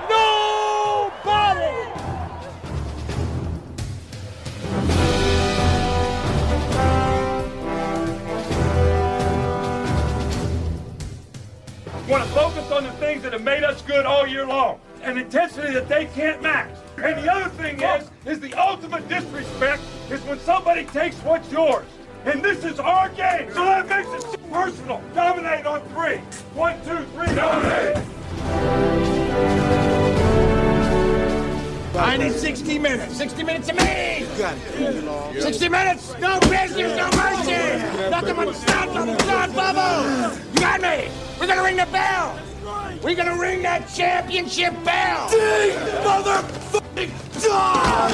Nobody! Want to focus on the things that have made us good all year long, an intensity that they can't match. And the other thing is the ultimate disrespect is when somebody takes what's yours. And this is our game, so that makes it personal. Dominate on 3. 1, 2, 3, dominate. I need 60 minutes. 60 minutes of me! You got it. 60 minutes! No business, no mercy! Nothing but stop bubble! You got me! We're gonna ring the bell! We're gonna ring that championship bell! Ding! Motherfucking dog!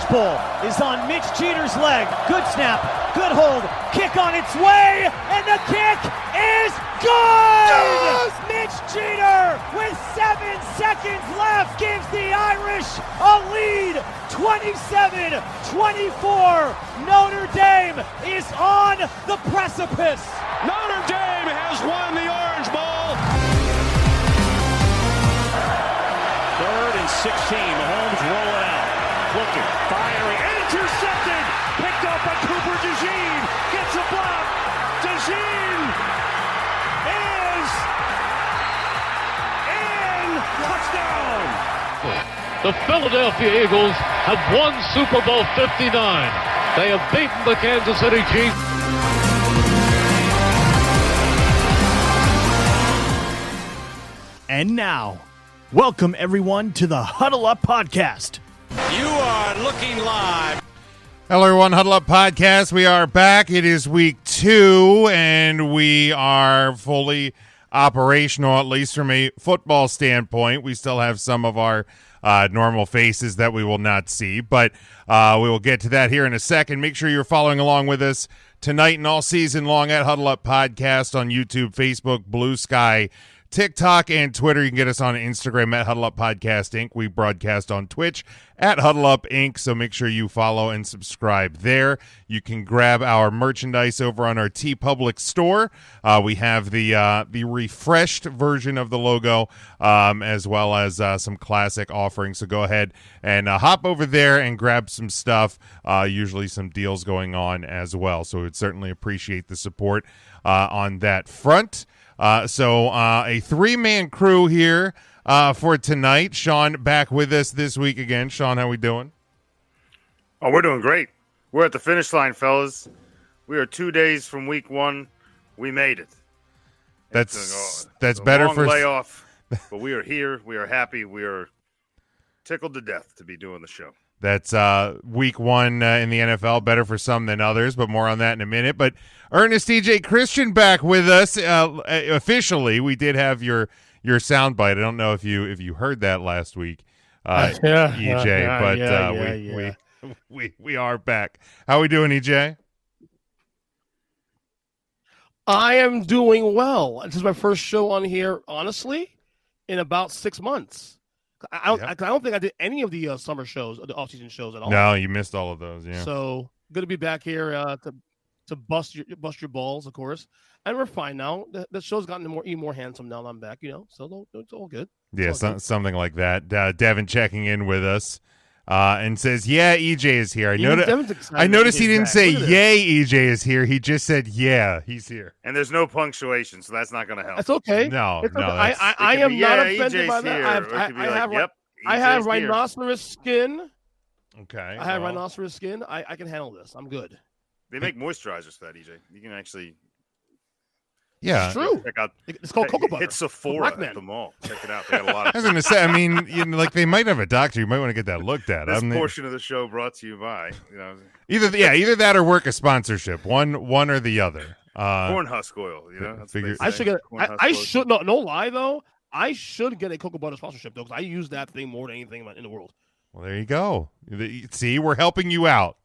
Ball is on Mitch Jeter's leg. Good snap, good hold, kick on its way, and the kick is good! Yes! Mitch Jeter, with 7 seconds left, gives the Irish a lead, 27-24. Notre Dame is on the precipice. Notre Dame has won the Orange Bowl. 3rd and 16, Mahomes rolling out. Looking, firing, intercepted, picked up by Cooper DeJean, gets a block, DeJean is in, touchdown! The Philadelphia Eagles have won Super Bowl 59. They have beaten the Kansas City Chiefs. And now, welcome everyone to the Huddle Up Podcast. You are looking live. Hello, everyone. Huddle Up Podcast. We are back. It is week 2, and we are fully operational, at least from a football standpoint. We still have some of our normal faces that we will not see, but we will get to that here in a second. Make sure you're following along with us tonight and all season long at Huddle Up Podcast on YouTube, Facebook, Blue Sky, TikTok, and Twitter. You can get us on Instagram at Huddle Up Podcast Inc. We broadcast on Twitch at Huddle Up Inc., so make sure you follow and subscribe there. You can grab our merchandise over on our TeePublic store. We have the refreshed version of the logo, as well as some classic offerings, so go ahead and hop over there and grab some stuff, usually some deals going on as well, so we'd certainly appreciate the support on that front. So a 3-man crew here for tonight. Sean back with us this week again. Sean, how we doing? Oh, we're doing great. We're at the finish line, fellas. We are 2 days from week 1. We made it. That's a better long for layoff, but we are here. We are happy. We are tickled to death to be doing the show. That's week 1 in the NFL, better for some than others, but more on that in a minute. But Ernest DJ Christian back with us officially. We did have your soundbite. I don't know if you heard that last week, EJ, but we are back. How are we doing, EJ? I am doing well. This is my first show on here, honestly, in about 6 months. I don't think I did any of the summer shows, the off-season shows at all. No, you missed all of those. Yeah. So good to be back here to bust your balls, of course. And we're fine now. The show's gotten even more handsome now that I'm back. So it's all good. Something like that. Devin checking in with us and says, "Yeah, EJ is here." I noticed he didn't say "Yay, EJ is here." He just said, "Yeah, he's here." And there's no punctuation, so that's not going to help. That's okay. No. I am not offended by that. I have rhinoceros skin. Okay. I have rhinoceros skin. I can handle this. I'm good. They make moisturizers for that, EJ. You can actually. Yeah, it's true. It's called cocoa butter. It's Sephora at the mall. Check it out. They got a lot of. I was going to say. I mean, they might have a doctor. You might want to get that looked at. This portion of the show brought to you by either that or work a sponsorship. One or the other. Corn husk oil. I should get. I should no lie though. I should get a cocoa butter sponsorship though, because I use that thing more than anything in the world. Well, there you go. See, we're helping you out.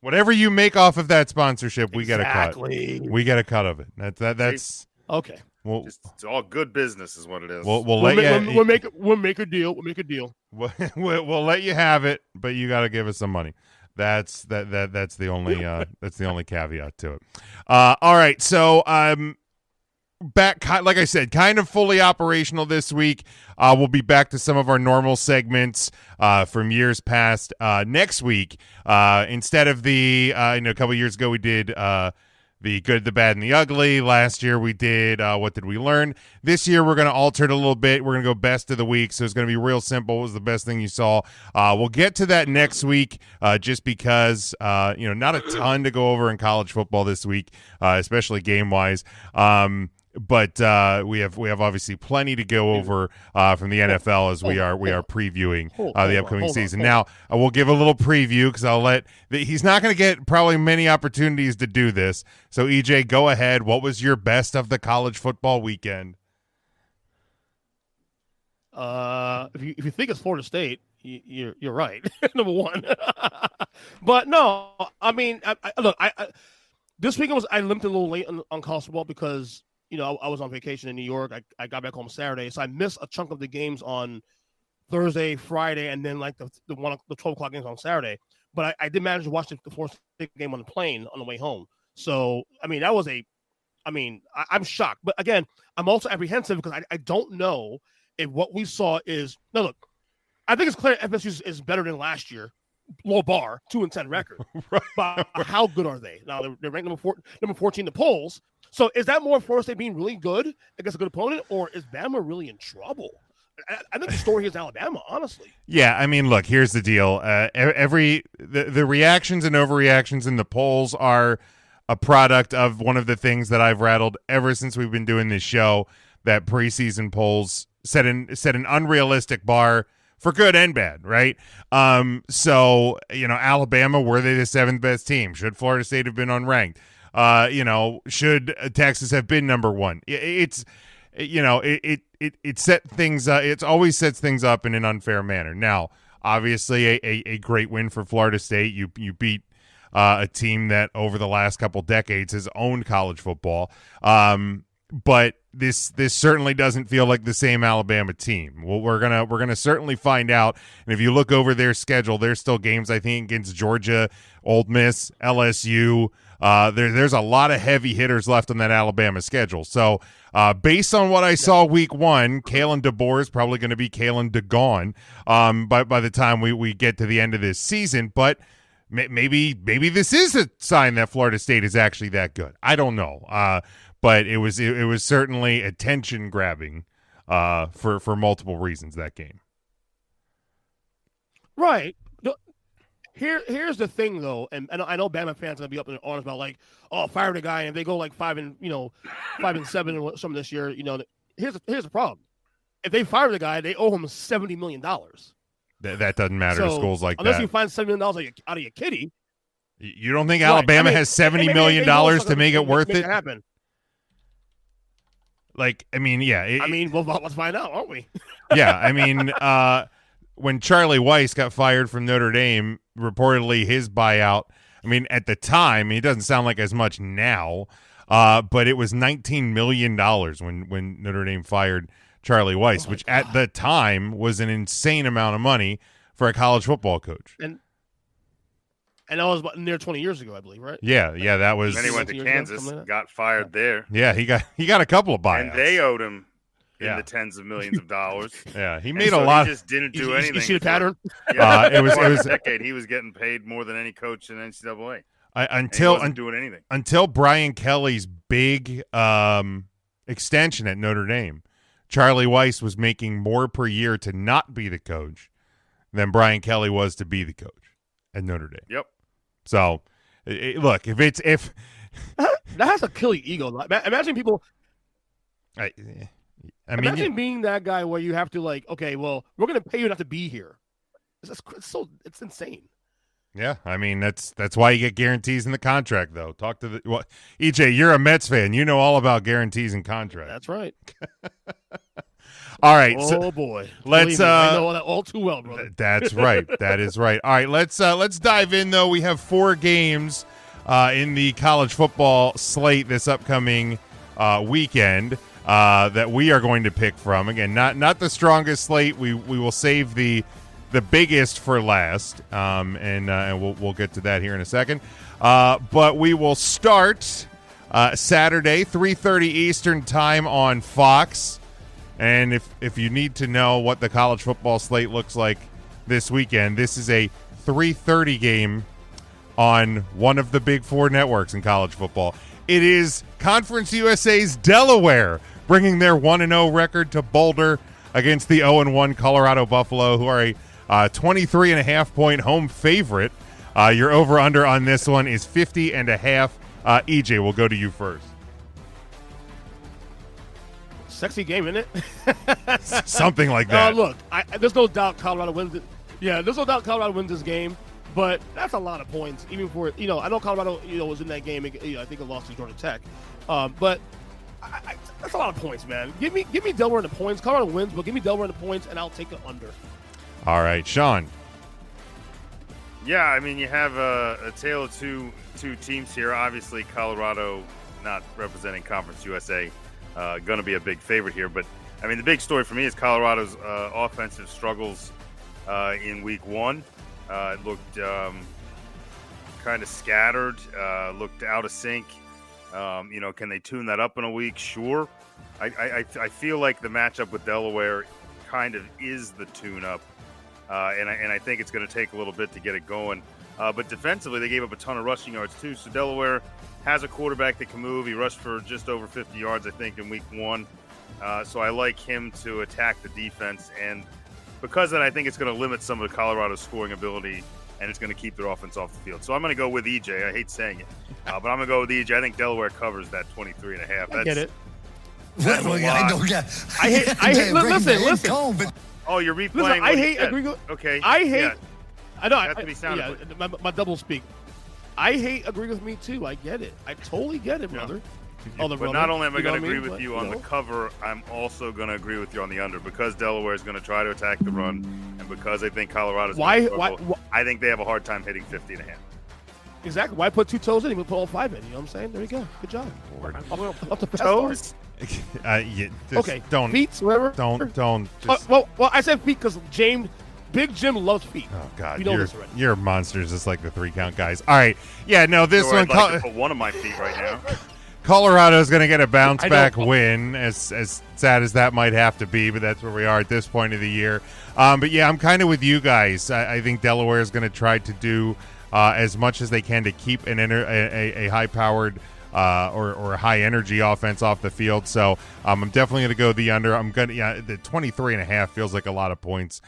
Whatever you make off of that sponsorship, we get a cut. Exactly. We get a cut of it. That's okay. Well, it's all good business, is what it is. We'll make a deal. We'll make a deal. We'll let you have it, but you got to give us some money. That's the only caveat to it. All right, so back, like I said, kind of fully operational this week. We'll be back to some of our normal segments from years past next week. Instead of the a couple years ago we did the good, the bad, and the ugly. Last year we did what did we learn? This year we're going to alter it a little bit. We're going to go best of the week, so it's going to be real simple. What was the best thing you saw? We'll get to that next week just because, not a ton to go over in college football this week, especially game-wise. But we have obviously plenty to go over from the NFL as we are previewing the upcoming season. Now we'll give a little preview because he's not going to get probably many opportunities to do this. So EJ, go ahead. What was your best of the college football weekend? If you think it's Florida State, you're right. Number one. But no, I mean, look, this weekend I limped a little late on college football because I was on vacation in New York. I got back home Saturday, so I missed a chunk of the games on Thursday, Friday, and then like the 12 o'clock games on Saturday. But I did manage to watch the Florida State game on the plane on the way home. So I mean, I'm shocked. But again, I'm also apprehensive because I don't know if what we saw is no. Look, I think it's clear FSU is better than last year. Low bar, 2-10 record. Right. But how good are they? Now they're ranked number 14 in the polls. So is that more Florida State being really good against a good opponent, or is Bama really in trouble? I think the story here is Alabama, honestly. Yeah, I mean, look, here's the deal. The reactions and overreactions in the polls are a product of one of the things that I've rattled ever since we've been doing this show, that preseason polls set an unrealistic bar for good and bad, right? So, Alabama, were they the 7th best team? Should Florida State have been unranked? Should Texas have been number 1? It set things it always sets things up in an unfair manner. Now, obviously a great win for Florida State. You beat a team that over the last couple decades has owned college football. But this certainly doesn't feel like the same Alabama team. Well, we're gonna certainly find out. And if you look over their schedule, there's still games, I think, against Georgia, Ole Miss, LSU. There's a lot of heavy hitters left on that Alabama schedule. So based on what I saw week 1, Kalen DeBoer is probably going to be Kalen DeGone by the time we get to the end of this season. But maybe this is a sign that Florida State is actually that good. I don't know. But it was certainly attention grabbing for multiple reasons, that game. Right. Here's the thing though, and I know Bama fans are gonna be up in their arms about like, oh, fire the guy, and they go like 5-7 and some this year. Here's the problem: if they fire the guy, they owe him $70 million. That doesn't matter to schools like unless that. Unless you find $70 million out of your kitty. You don't think Alabama has $70 million to make it worth it? Happen. Like, I mean, yeah. Let's find out, aren't we? Yeah, I mean, when Charlie Weiss got fired from Notre Dame, reportedly his buyout, I mean, at the time, it doesn't sound like as much now, but it was $19 million when Notre Dame fired Charlie Weiss, which at the time was an insane amount of money for a college football coach. And that was near 20 years ago, I believe, right? Yeah, that was. Then he went to Kansas, got fired there. Yeah, he got a couple of buyouts. And they owed him in the tens of millions of dollars. Yeah, he made a lot. He just didn't do anything. You see the pattern? Yeah, it was a decade. He was getting paid more than any coach in NCAA. He wasn't doing anything until Brian Kelly's big extension at Notre Dame. Charlie Weiss was making more per year to not be the coach than Brian Kelly was to be the coach at Notre Dame. Yep. So, look, if that has to kill your ego. Imagine people. Imagine being that guy where you have to like, okay, well, we're going to pay you not to be here. It's insane. Yeah, I mean that's why you get guarantees in the contract, though. EJ, you're a Mets fan. You know all about guarantees and contracts. That's right. All right. Oh boy. Let's. I know that all too well, brother. That's right. That is right. All right. Let's dive in though. We have 4 games in the college football slate this upcoming weekend that we are going to pick from. Again, not the strongest slate. We will save the biggest for last, and we'll get to that here in a second. But we will start Saturday, 3:30 Eastern time on Fox. And if you need to know what the college football slate looks like this weekend, this is a 3:30 game on one of the big 4 networks in college football. It is Conference USA's Delaware bringing their 1-0 record to Boulder against the 0-1 Colorado Buffalo, who are a 23.5-point home favorite. Your over-under on this one is 50.5. EJ, we'll go to you first. Sexy game, isn't it? Something like that. Look, there's no doubt Colorado wins it. Yeah, there's no doubt Colorado wins this game, but that's a lot of points. Even for I know Colorado, was in that game. I think it lost to Georgia Tech, but that's a lot of points, man. Give me Delaware in the points. Colorado wins, but give me Delaware in the points, and I'll take it under. All right, Sean. Yeah, I mean, you have a tale of two teams here. Obviously, Colorado, not representing Conference USA, going to be a big favorite here. But, I mean, the big story for me is Colorado's offensive struggles in week 1. It looked kind of scattered, looked out of sync. Can they tune that up in a week? Sure. I feel like the matchup with Delaware kind of is the tune-up. And I think it's going to take a little bit to get it going. But defensively, they gave up a ton of rushing yards, too. So Delaware has a quarterback that can move. He rushed for just over 50 yards, I think, in week 1. So I like him to attack the defense. And because of that, I think it's going to limit some of Colorado's scoring ability, and it's going to keep their offense off the field. So I'm going to go with EJ. I hate saying it, but I'm going to go with EJ. I think Delaware covers that 23.5. I get it. That's I hate. Listen. Oh, you're replaying. Listen, I hate Agrigo. Okay. I hate. Yeah. I know. My double speak. I hate agree with me too. I get it. I totally get it, brother. But not only am I going to agree with you on the cover, I'm also going to agree with you on the under because Delaware is going to try to attack the run, and because I think Colorado's why? I think they have a hard time hitting 50.5. Exactly. Why put 2 toes in? You put all 5 in. You know what I'm saying? There you go. Good job. Up to toes. Okay. Don't. Feet, whatever. Don't. Just... well, I said feet because Big Jim loves feet. Oh God, you're monsters, just like the 3-count guys. All right, yeah, no, this one. I'd like to put one of my feet right now. Colorado's going to get a bounce back win, as sad as that might have to be, but that's where we are at this point of the year. But yeah, I'm kind of with you guys. I think Delaware is going to try to do as much as they can to keep a high-powered or high-energy offense off the field. So I'm definitely going to go the under. The 23.5 feels like a lot of points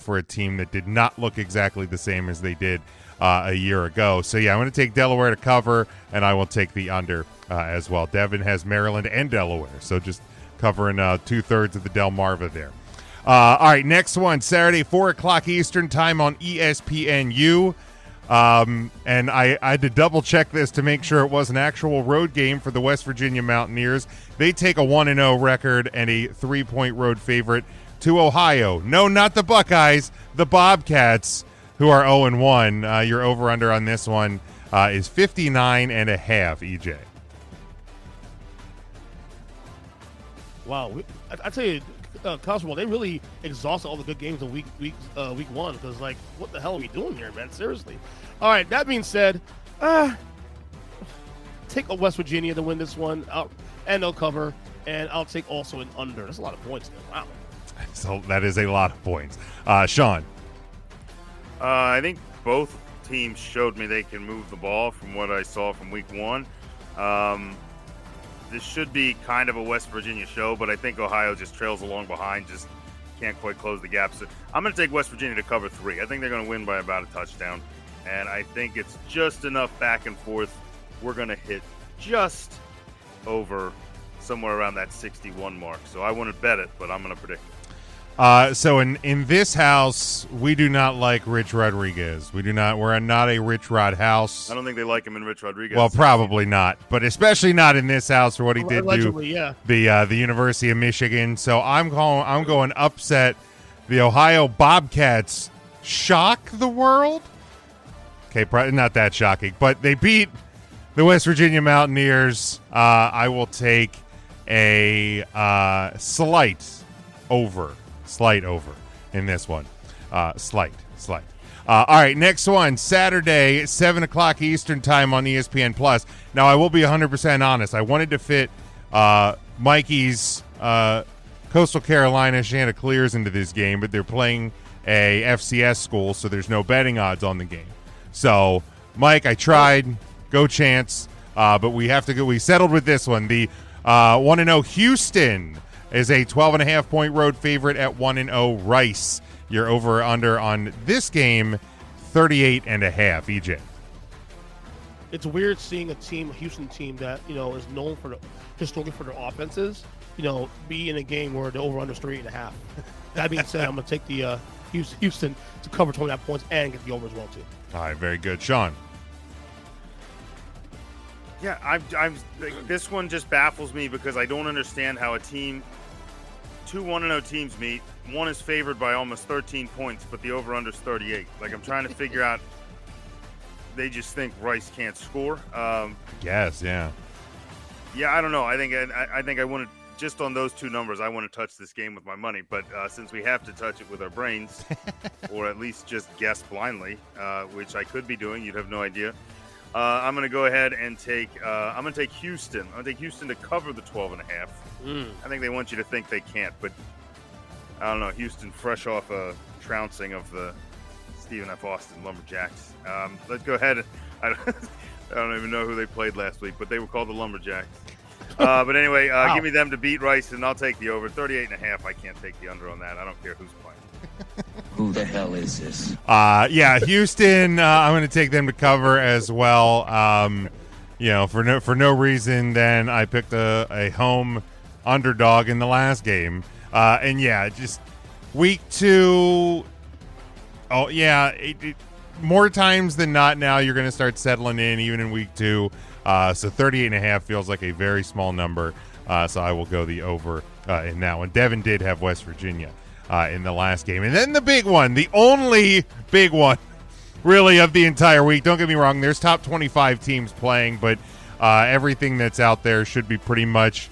for a team that did not look exactly the same as they did a year ago. So yeah, I'm going to take Delaware to cover, and I will take the under as well. Devin has Maryland and Delaware, so just covering 2/3 of the Delmarva there. All right, next one, Saturday, 4 o'clock Eastern time on ESPNU. And I had to double check this to make sure it was an actual road game for the West Virginia Mountaineers. They take a 1-0 record and a 3-point road favorite to Ohio. No, not the Buckeyes, the Bobcats, who are 0-1. Your over-under on this one is 59.5, EJ. Wow. I tell you, Constable, they really exhausted all the good games in week 1 because, like, what the hell are we doing here, man? Seriously. All right, that being said, take a West Virginia to win this one, and they'll cover, and I'll take also an under. That's a lot of points there. Wow. So that is a lot of points. Sean? I think both teams showed me they can move the ball from what I saw from week 1. This should be kind of a West Virginia show, but I think Ohio just trails along behind, just can't quite close the gap. So I'm going to take West Virginia to cover 3. I think they're going to win by about a touchdown, and I think it's just enough back and forth. We're going to hit just over somewhere around that 61 mark. So I wouldn't bet it, but I'm going to predict it. So in this house, we do not like Rich Rodriguez. We're not a Rich Rod house. I don't think they like him in Rich Rodriguez. Well, probably not, but especially not in this house for what he did to the University of Michigan. So I'm going upset. The Ohio Bobcats shock the world. Okay, probably not that shocking, but they beat the West Virginia Mountaineers. I will take a slight over in this one. Slight. All right, next one, Saturday, 7 o'clock Eastern time on ESPN Plus. Now, I will be 100% honest. I wanted to fit Mikey's Coastal Carolina Chanticleers into this game, but they're playing a FCS school, so there's no betting odds on the game. So, Mike, I tried. Go Chance. But we have to go. We settled with this one. The 1-0 Houston is a 12.5-point road favorite at 1-0 Rice. You're over or under on this game, 38.5. EJ. It's weird seeing a Houston team that is known historically for their offenses, be in a game where the over under is 3.5. That being said, I'm going to take the Houston to cover 29 points and get the over as well too. All right, very good, Sean. Yeah, this one just baffles me because I don't understand how two 1-0 teams meet. One is favored by almost 13 points, but the over-under is 38. Like, I'm trying to figure out. They just think Rice can't score. Yes, yeah. Yeah, I don't know. I think I want to, just on those two numbers, I want to touch this game with my money. But since we have to touch it with our brains, or at least just guess blindly, which I could be doing, you'd have no idea. I'm going to go ahead and take Houston. I'm going to take Houston to cover the 12.5. I think they want you to think they can't, but I don't know. Houston, fresh off a trouncing of the Stephen F. Austin Lumberjacks. Let's go ahead. I don't even know who they played last week, but they were called the Lumberjacks. But anyway, give me them to beat Rice, and I'll take the over. 38.5. I can't take the under on that. I don't care who's playing. Who the hell is this? Yeah, Houston. I'm going to take them to cover as well. For no reason, then I picked a home underdog in the last game. And yeah, just week 2. Oh yeah, more times than not now you're going to start settling in even in week 2. So 38.5 feels like a very small number. So I will go the over in that one. Devin did have West Virginia in the last game. And then the big one, the only big one really of the entire week. Don't get me wrong, there's top 25 teams playing, but everything that's out there should be pretty much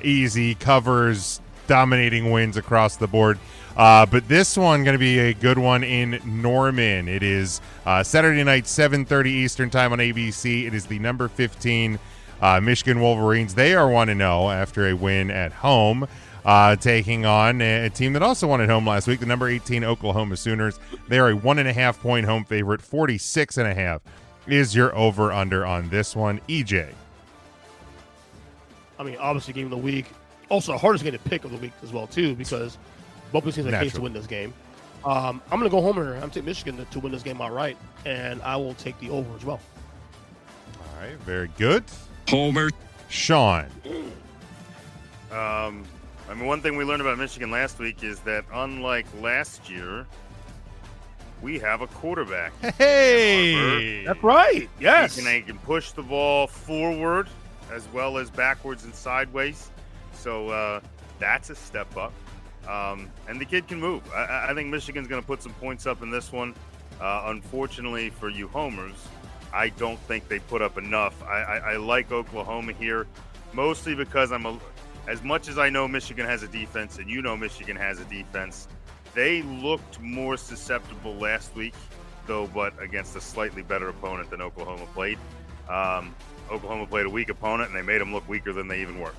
easy, covers, dominating wins across the board. But this one going to be a good one in Norman. It is Saturday night, 7:30 Eastern time on ABC. It is the number 15 Michigan Wolverines. They are 1-0 after a win at home, taking on a team that also won at home last week, the number 18 Oklahoma Sooners. They are a 1.5-point home favorite. 46.5 is your over-under on this one. EJ. I mean, obviously, game of the week. Also, the hardest game to pick of the week as well, too, because both teams have a case to win this game. I'm going to go home here. I'm going to take Michigan to win this game outright, and I will take the over as well. All right, very good. Homer. Sean. One thing we learned about Michigan last week is that unlike last year, we have a quarterback. Hey! That's right. Yes. He can push the ball forward as well as backwards and sideways. So that's a step up. And the kid can move. I think Michigan's going to put some points up in this one. Unfortunately for you homers, I don't think they put up enough. I like Oklahoma here, mostly because as much as I know Michigan has a defense, and you know Michigan has a defense, they looked more susceptible last week, though, but against a slightly better opponent than Oklahoma played. Oklahoma played a weak opponent, and they made them look weaker than they even were.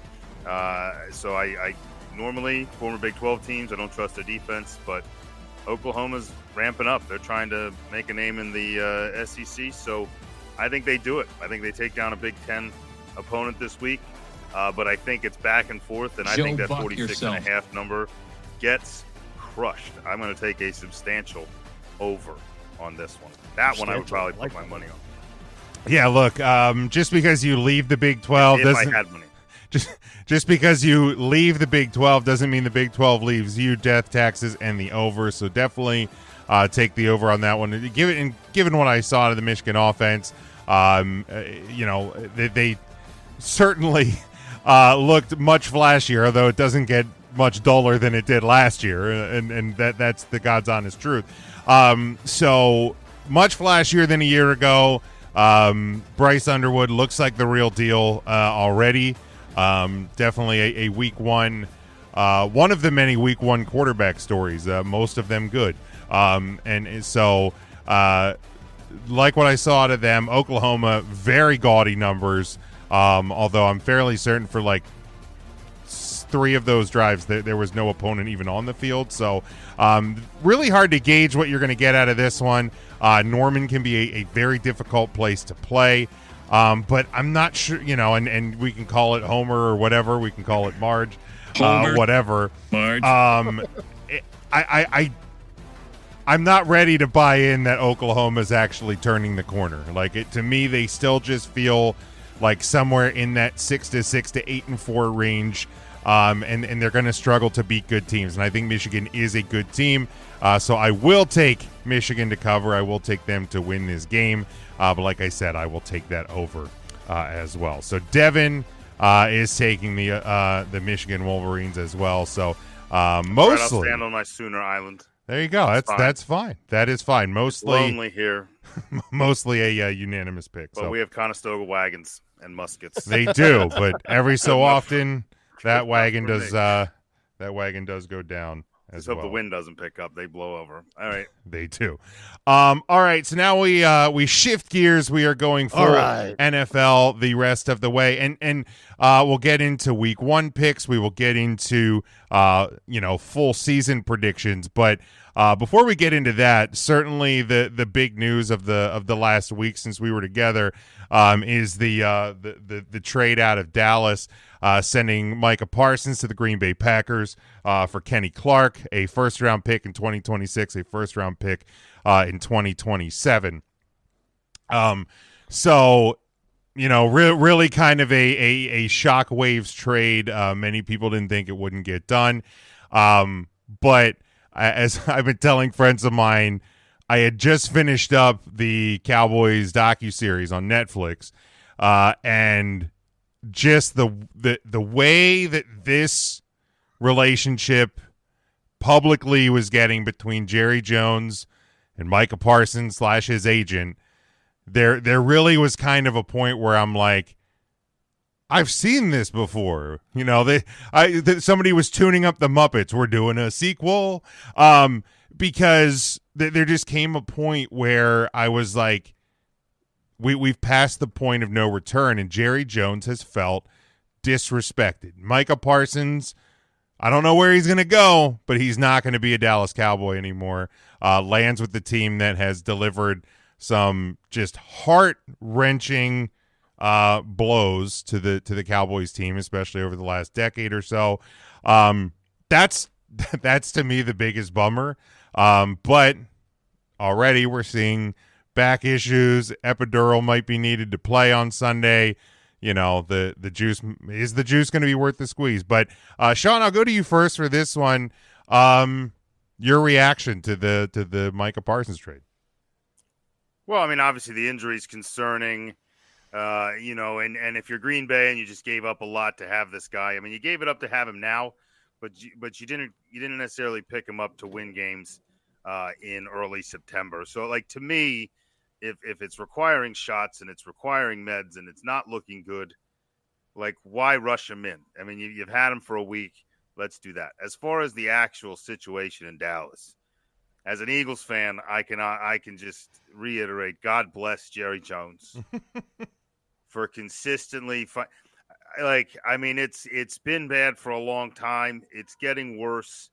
So I normally, former Big 12 teams, I don't trust their defense, but Oklahoma's ramping up. They're trying to make a name in the SEC, so I think they do it. I think they take down a Big 10 opponent this week, but I think it's back and forth, and I think that 46.5 number gets crushed. I'm going to take a substantial over on this one. That one I would probably put my money on. Yeah, look, just because you leave the Big 12 if I had money. just because you leave the Big 12 doesn't mean the Big 12 leaves you. Death, taxes, and the over. So definitely take the over on that one. Given what I saw of the Michigan offense, they certainly looked much flashier, although it doesn't get much duller than it did last year, and that's the God's honest truth. So much flashier than a year ago. Bryce Underwood looks like the real deal already. Definitely a week one, one of the many week one quarterback stories, most of them good. And so like what I saw out of them, Oklahoma, very gaudy numbers, although I'm fairly certain for like 3 of those drives there was no opponent even on the field. So really hard to gauge what you're going to get out of this one. Norman can be a very difficult place to play, but I'm not sure, and we can call it Homer or whatever. We can call it Marge, whatever. Marge. I'm not ready to buy in that Oklahoma's actually turning the corner. To me, they still just feel like somewhere in that 6 to 8-4 range. And they're going to struggle to beat good teams. And I think Michigan is a good team. So I will take Michigan to cover. I will take them to win this game. But like I said, I will take that over as well. So Devin is taking the Michigan Wolverines as well. So mostly. Right, I'll stand on my Sooner Island. There you go. That's fine. That is fine. Mostly it's lonely here. Mostly a unanimous pick. But we have Conestoga wagons and muskets. They do, but every so often that wagon does go down as Just hope well. the wind doesn't pick up. They blow over. All right. They do. All right. So now we shift gears. We are going for NFL the rest of the way, and we'll get into week 1 picks. We will get into full season predictions. But before we get into that, certainly the big news of the last week since we were together is the trade out of Dallas. Sending Micah Parsons to the Green Bay Packers for Kenny Clark, a first-round pick in 2026, a first-round pick in 2027. So, really kind of a shockwaves trade. Many people didn't think it wouldn't get done. But as I've been telling friends of mine, I had just finished up the Cowboys docuseries on Netflix, and just the way that this relationship publicly was getting between Jerry Jones and Micah Parsons / his agent, there really was kind of a point where I'm like, I've seen this before. Somebody was tuning up the Muppets. We're doing a sequel, because there just came a point where I was like, We've passed the point of no return, and Jerry Jones has felt disrespected. Micah Parsons, I don't know where he's going to go, but he's not going to be a Dallas Cowboy anymore. Lands with the team that has delivered some just heart-wrenching blows to the Cowboys team, especially over the last decade or so. That's to me the biggest bummer. But already we're seeing back issues. Epidural might be needed to play on Sunday. The juice is the juice going to be worth the squeeze. But Sean, I'll go to you first for this one. Your reaction to the Micah Parsons trade? Well, I mean, obviously the injury is concerning. And if you're Green Bay and you just gave up a lot to have this guy, I mean, you gave it up to have him now, but you didn't necessarily pick him up to win games in early September. So, to me, if it's requiring shots and it's requiring meds and it's not looking good, why rush him in? I mean, you've had him for a week. Let's do that. As far as the actual situation in Dallas, as an Eagles fan, I can just reiterate, God bless Jerry Jones for consistently it's been bad for a long time. It's getting worse.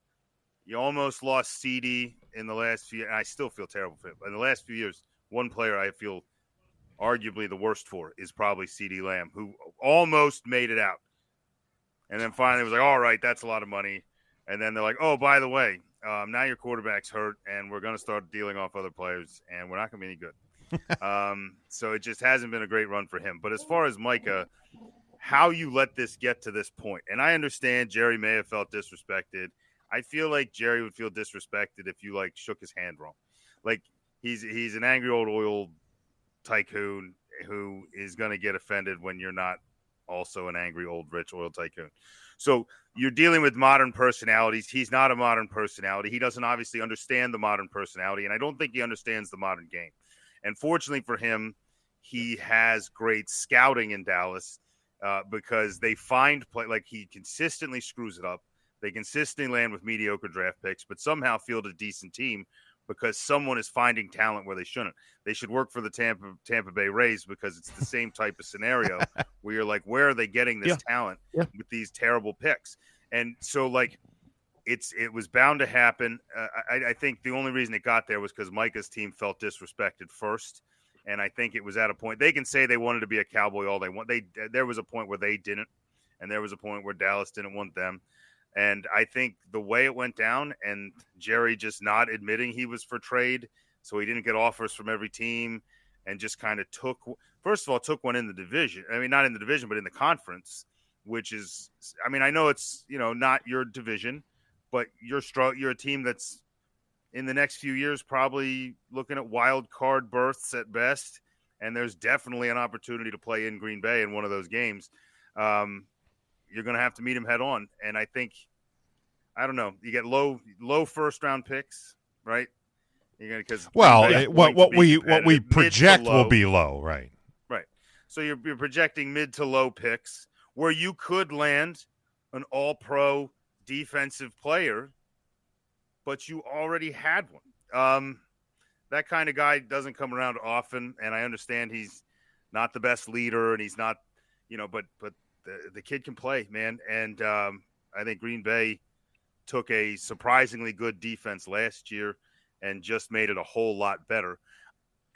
You almost lost CD in the last few, and I still feel terrible for him. In the last few years, one player I feel arguably the worst for is probably CD Lamb, who almost made it out. And then finally was like, all right, that's a lot of money. And then they're like, oh, by the way, now your quarterback's hurt, and we're going to start dealing off other players, and we're not going to be any good. So it just hasn't been a great run for him. But as far as Micah, how you let this get to this point. And I understand Jerry may have felt disrespected. I feel like Jerry would feel disrespected if you like shook his hand wrong. Like he's an angry old oil tycoon who is going to get offended when you're not also an angry old rich oil tycoon. So you're dealing with modern personalities. He's not a modern personality. He doesn't obviously understand the modern personality, and I don't think he understands the modern game. And fortunately for him, he has great scouting in Dallas because they find play, like he consistently screws it up. They consistently land with mediocre draft picks, but somehow field a decent team because someone is finding talent where they shouldn't. They should work for the Tampa Bay Rays because it's the same type of scenario where you're like, where are they getting this talent with these terrible picks? And so, like, it was bound to happen. I think the only reason it got there was because Micah's team felt disrespected first. And I think it was at a point they can say they wanted to be a Cowboy all they want. There was a point where they didn't, and there was a point where Dallas didn't want them. And I think the way it went down and Jerry just not admitting he was for trade, so he didn't get offers from every team and just kind of took one in the division. I mean, not in the division, but in the conference, which is, I mean, I know it's, not your division, but you're a team that's in the next few years probably looking at wild card berths at best. And there's definitely an opportunity to play in Green Bay in one of those games. You're going to have to meet him head on. And I think, I don't know, you get low first round picks, right? What we project will be low, right? Right. So you're projecting mid to low picks where you could land an all-pro defensive player, but you already had one. That kind of guy doesn't come around often, and I understand he's not the best leader, and he's not, but the kid can play, man. And I think Green Bay took a surprisingly good defense last year and just made it a whole lot better.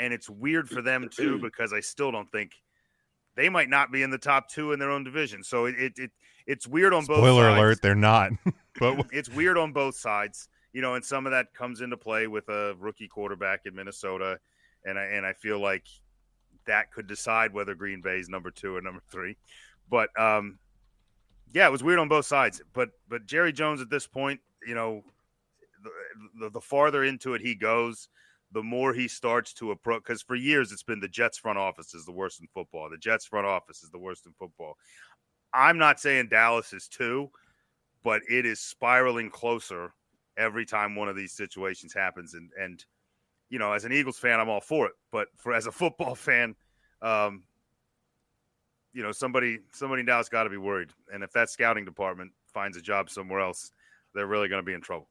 And it's weird for them too, because I still don't think they might not be in the top two in their own division. So it's weird on both sides. Spoiler alert, they're not. But it's weird on both sides, and some of that comes into play with a rookie quarterback in Minnesota. And I feel like that could decide whether Green Bay is number 2 or number 3. But it was weird on both sides. But Jerry Jones at this point, the farther into it he goes, the more he starts to approach. Because for years it's been the Jets front office is the worst in football. The Jets front office is the worst in football. I'm not saying Dallas is too, but it is spiraling closer every time one of these situations happens. And as an Eagles fan, I'm all for it. But as a football fan, somebody in Dallas got to be worried. And if that scouting department finds a job somewhere else, they're really going to be in trouble.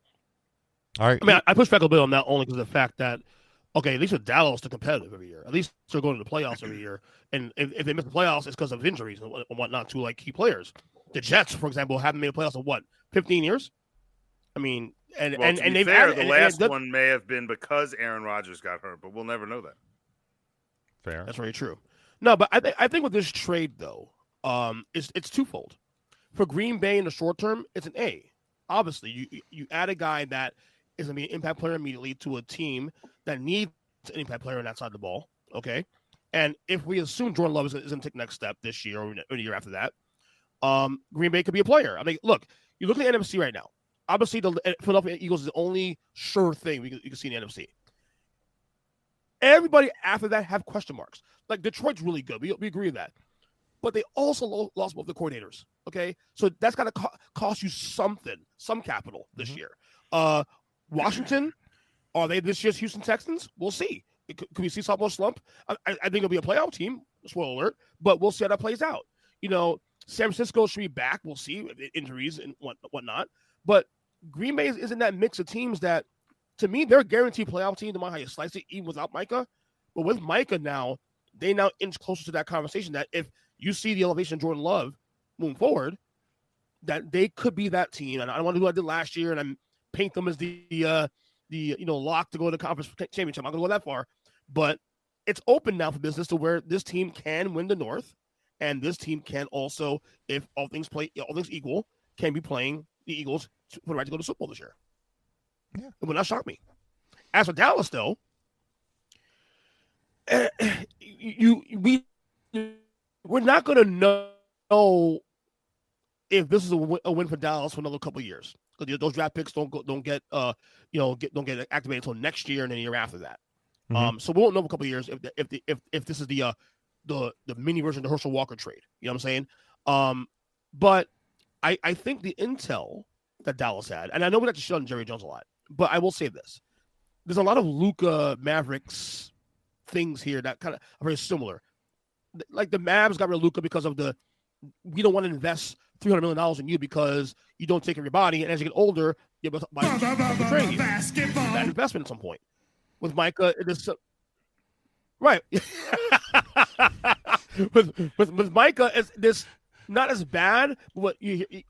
All right. I mean, I push back a bit on that only because of the fact that, okay, at least with Dallas, they're competitive every year. At least they're going to the playoffs every year. And if they miss the playoffs, it's because of injuries and whatnot to, like, key players. The Jets, for example, haven't made the playoffs in, 15 years? I mean, and they've fair, the last one may have been because Aaron Rodgers got hurt, but we'll never know that. Fair. That's very true. No, but I think with this trade, though, it's twofold. For Green Bay in the short term, it's an A. Obviously, you add a guy that is going to be an impact player immediately to a team that needs an impact player on that side of the ball, okay? And if we assume Jordan Love is going to take the next step this year or the year after that, Green Bay could be a player. I mean, look, you look at the NFC right now. Obviously, the Philadelphia Eagles is the only sure thing you can see in the NFC. Everybody after that have question marks. Like, Detroit's really good. We agree with that. But they also lost both the coordinators, okay? So that's got to cost you something, some capital this year. Washington, are they this year's Houston Texans? We'll see. Could we see sophomore slump? I think it'll be a playoff team, spoiler alert, but we'll see how that plays out. San Francisco should be back. We'll see, injuries and whatnot. But Green Bay is in that mix of teams that, to me, they're a guaranteed playoff team no matter how you slice it, even without Micah. But with Micah now, they now inch closer to that conversation that if you see the elevation of Jordan Love moving forward, that they could be that team. And I don't want to do what I did last year and paint them as the lock to go to the conference championship. I'm not going to go that far. But it's open now for business to where this team can win the North, and this team can also, if all things equal, can be playing the Eagles for the right to go to the Super Bowl this year. Yeah. It would not shock me. As for Dallas, though, we're not going to know know if this is a win for Dallas for another couple of years. Because those draft picks don't get activated until next year and then the year after that. Mm-hmm. So we won't know for a couple of years if this is the mini version of the Herschel Walker trade. You know what I'm saying? But I think the intel that Dallas had, and I know we like to shut on Jerry Jones a lot, but I will say this: there's a lot of Luka Mavericks things here that kind of are very similar. Like the Mavs got rid of Luka because of we don't want to invest $300 million in you because you don't take care of your body, and as you get older, you have to train you. That investment at some point. With Micah, it is right. with Micah, it's this not as bad. But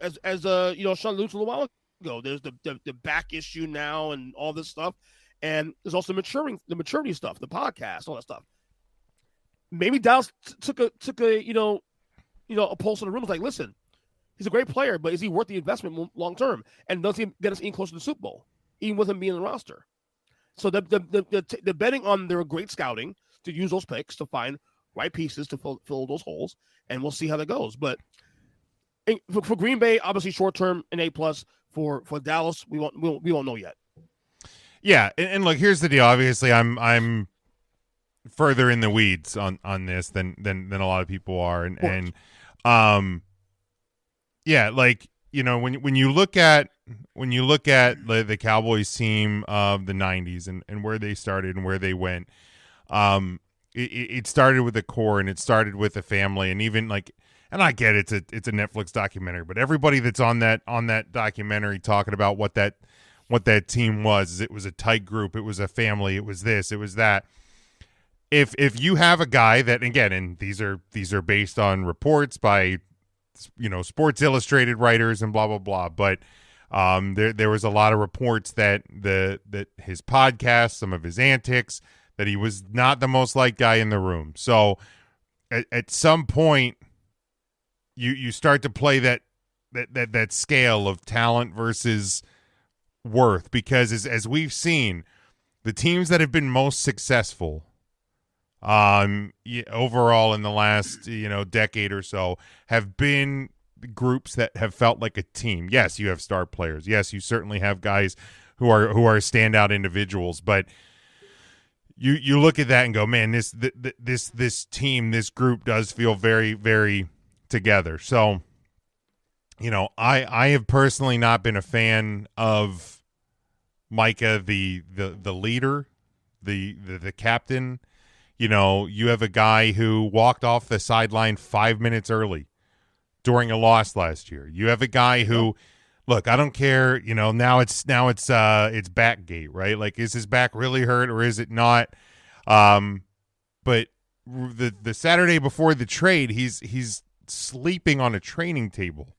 as Sean alluded to a while ago, there's the back issue now and all this stuff, and there's also the maturity stuff, the podcast, all that stuff. Maybe Dallas took a a pulse in the room. It's like, listen, he's a great player, but is he worth the investment long term? And does he get us in closer to the Super Bowl, even with him being in the roster? So the betting on their great scouting to use those picks to find right pieces to fill those holes, and we'll see how that goes. But for Green Bay, obviously short term an A+. For Dallas, we won't know yet. Yeah, and look, here's the deal. Obviously, I'm further in the weeds on this than a lot of people are, and yeah, like, you know, when you look at the Cowboys team of the 90s and where they started and where they went, it started with a core, and it started with a family, and even like, and I get it's a Netflix documentary, but everybody that's on that documentary talking about what that team was, it was a tight group, it was a family, it was this, it was that. If you have a guy that, again, and these are based on reports by, you know, Sports Illustrated writers and blah blah blah, but there was a lot of reports that his podcast, some of his antics, that he was not the most liked guy in the room. So at some point, you start to play that scale of talent versus worth, because as we've seen, the teams that have been most successful overall in the last decade or so have been groups that have felt like a team. Yes, you have star players. Yes, you certainly have guys who are standout individuals, but you look at that and go, man, this team, this group does feel very, very together. So, you know, I have personally not been a fan of Micah, the leader, the captain. You know, you have a guy who walked off the sideline 5 minutes early during a loss last year. You have a guy who, look, I don't care, you know, now it's back gate, right? Like, is his back really hurt or is it not? But the Saturday before the trade, he's sleeping on a training table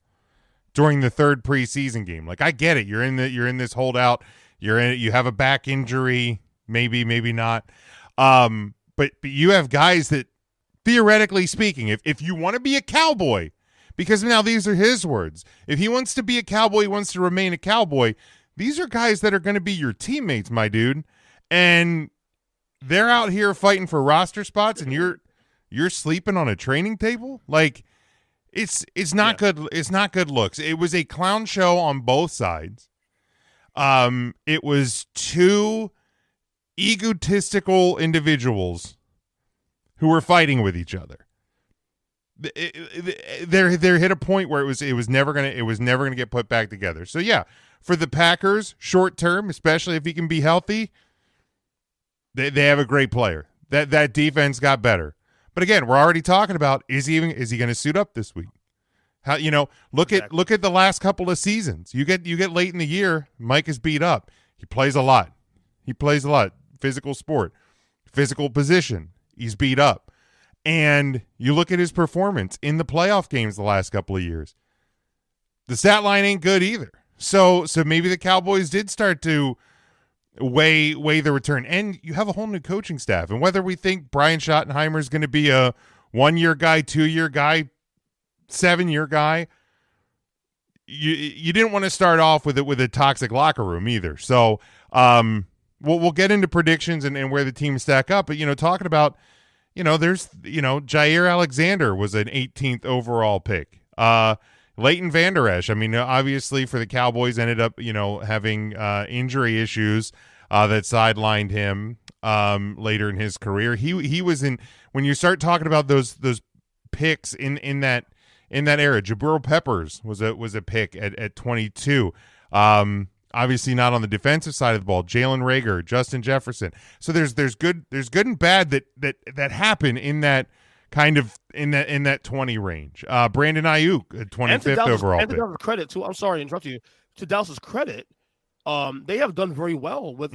during the third preseason game. Like, I get it. You're in this holdout. You have a back injury, maybe not. But you have guys that, theoretically speaking, if you want to be a Cowboy, because now these are his words, if he wants to be a Cowboy, he wants to remain a Cowboy, these are guys that are going to be your teammates, my dude. And they're out here fighting for roster spots, and you're sleeping on a training table? Like, it's not good. It's not good looks. It was a clown show on both sides. It was two egotistical individuals who were fighting with each other. There hit a point where it was never gonna get put back together. So yeah, for the Packers, short term, especially if he can be healthy, they have a great player. That defense got better. But again, we're already talking about is he going to suit up this week? How, you know, look at the last couple of seasons. You get late in the year, Mike is beat up. He plays a lot. Physical sport, physical position. He's beat up. And you look at his performance in the playoff games the last couple of years. The stat line ain't good either. So maybe the Cowboys did start to weigh the return. And you have a whole new coaching staff. And whether we think Brian Schottenheimer is going to be a 1-year guy, 2-year guy, 7-year guy, you didn't want to start off with a toxic locker room either. So we'll get into predictions and where the teams stack up. But, you know, talking about, there's, Jair Alexander was an 18th overall pick. Leighton Vander Esch, I mean, obviously for the Cowboys ended up, having injury issues that sidelined him later in his career. He was in, when you start talking about those picks in that era, Jabril Peppers was a pick at 22. Obviously not on the defensive side of the ball. Jalen Reagor, Justin Jefferson. So there's good and bad that happen in that kind of in that 20 range. Brandon Ayuk, 25th overall. And to Dallas' credit too, I'm sorry to interrupt you. To Dallas' credit, they have done very well with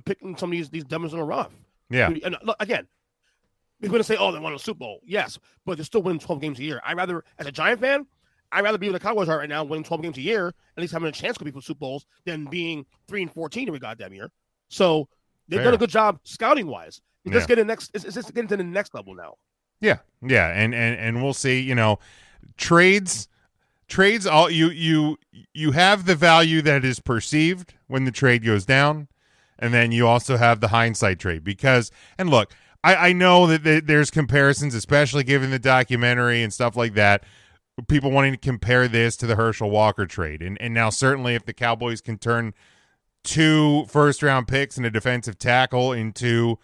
picking some of these diamonds in the rough. Yeah. And look, again, we're going to say, they won a Super Bowl. Yes, but they're still winning 12 games a year. As a Giant fan, I'd rather be where the Cowboys are right now, winning 12 games a year, at least having a chance to compete for Super Bowls, than being 3-14 every goddamn year. So they've done a good job scouting wise. It's just getting to the next level now. Yeah, and we'll see. Trades. All you have the value that is perceived when the trade goes down, and then you also have the hindsight trade. Because, and look, I know that there's comparisons, especially given the documentary and stuff like that. People wanting to compare this to the Herschel Walker trade. And now certainly if the Cowboys can turn 2 first-round picks and a defensive tackle into,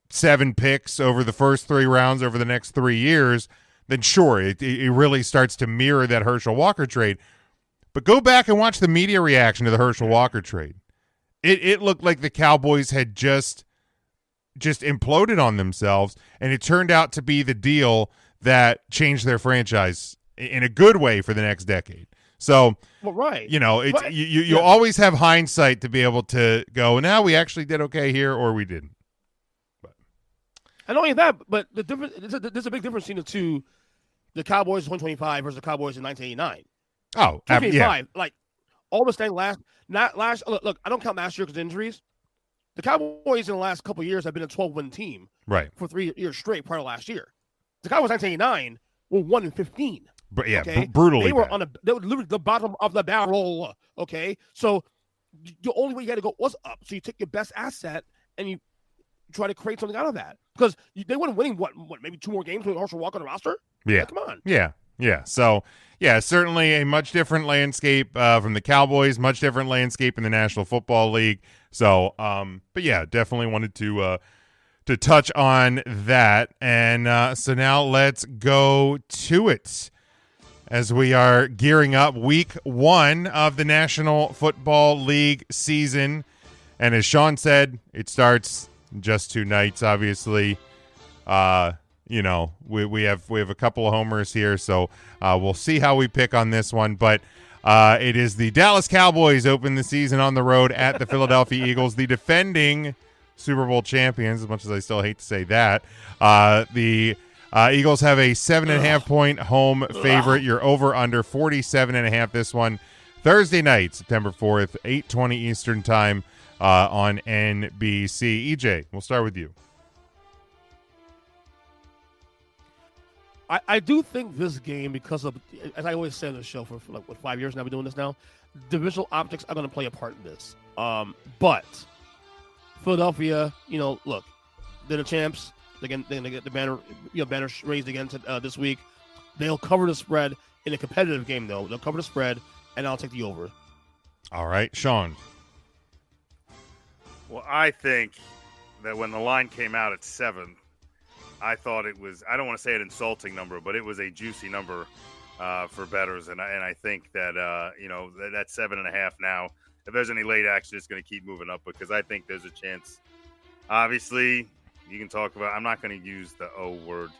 7 picks over the first 3 rounds over the next 3 years, then sure, it really starts to mirror that Herschel Walker trade. But go back and watch the media reaction to the Herschel Walker trade. It looked like the Cowboys had just imploded on themselves, and it turned out to be the deal that changed their franchise in a good way for the next decade. So, right. You always have hindsight to be able to go, now we actually did okay here or we didn't. But. And not only that, but the difference, there's a big difference between the Cowboys 2025 versus the Cowboys in 1989. Oh, 2025, like all the staying last. Look, I don't count last year because injuries. The Cowboys in the last couple of years have been a 12-win team, right, for 3 years straight prior to last year. The Cowboys 1989 were 1-15. But yeah, okay? Brutally. They were they were literally the bottom of the barrel. Okay, so the only way you had to go was up. So you take your best asset and you try to create something out of that because they weren't winning what maybe 2 more games with Herschel Walker on the roster. Yeah, like, come on. Yeah. So yeah, certainly a much different landscape from the Cowboys, much different landscape in the National Football League. So, but yeah, definitely wanted to touch on that. And so now let's go to it as we are gearing up week 1 of the National Football League season. And as Sean said, it starts just 2 nights, obviously. We have a couple of homers here, so we'll see how we pick on this one. But it is the Dallas Cowboys open the season on the road at the Philadelphia Eagles, the defending Super Bowl champions, as much as I still hate to say that. The Eagles have a 7.5-point home favorite. You're over under 47.5 this one. Thursday night, September 4th, 8:20 Eastern time on NBC. EJ, we'll start with you. I do think this game, because of, as I always say on the show for like 5 years now, we're doing this now, divisional optics are going to play a part in this. But Philadelphia, look, they're the champs. They're going to get the banner raised again this week. They'll cover the spread in a competitive game, though. They'll cover the spread, and I'll take the over. All right, Sean. Well, I think that when the line came out at 7, I thought it was, I don't want to say an insulting number, but it was a juicy number for bettors. And I think that, that 7.5 now, if there's any late action, it's going to keep moving up because I think there's a chance. Obviously, you can talk about, I'm not going to use the O word,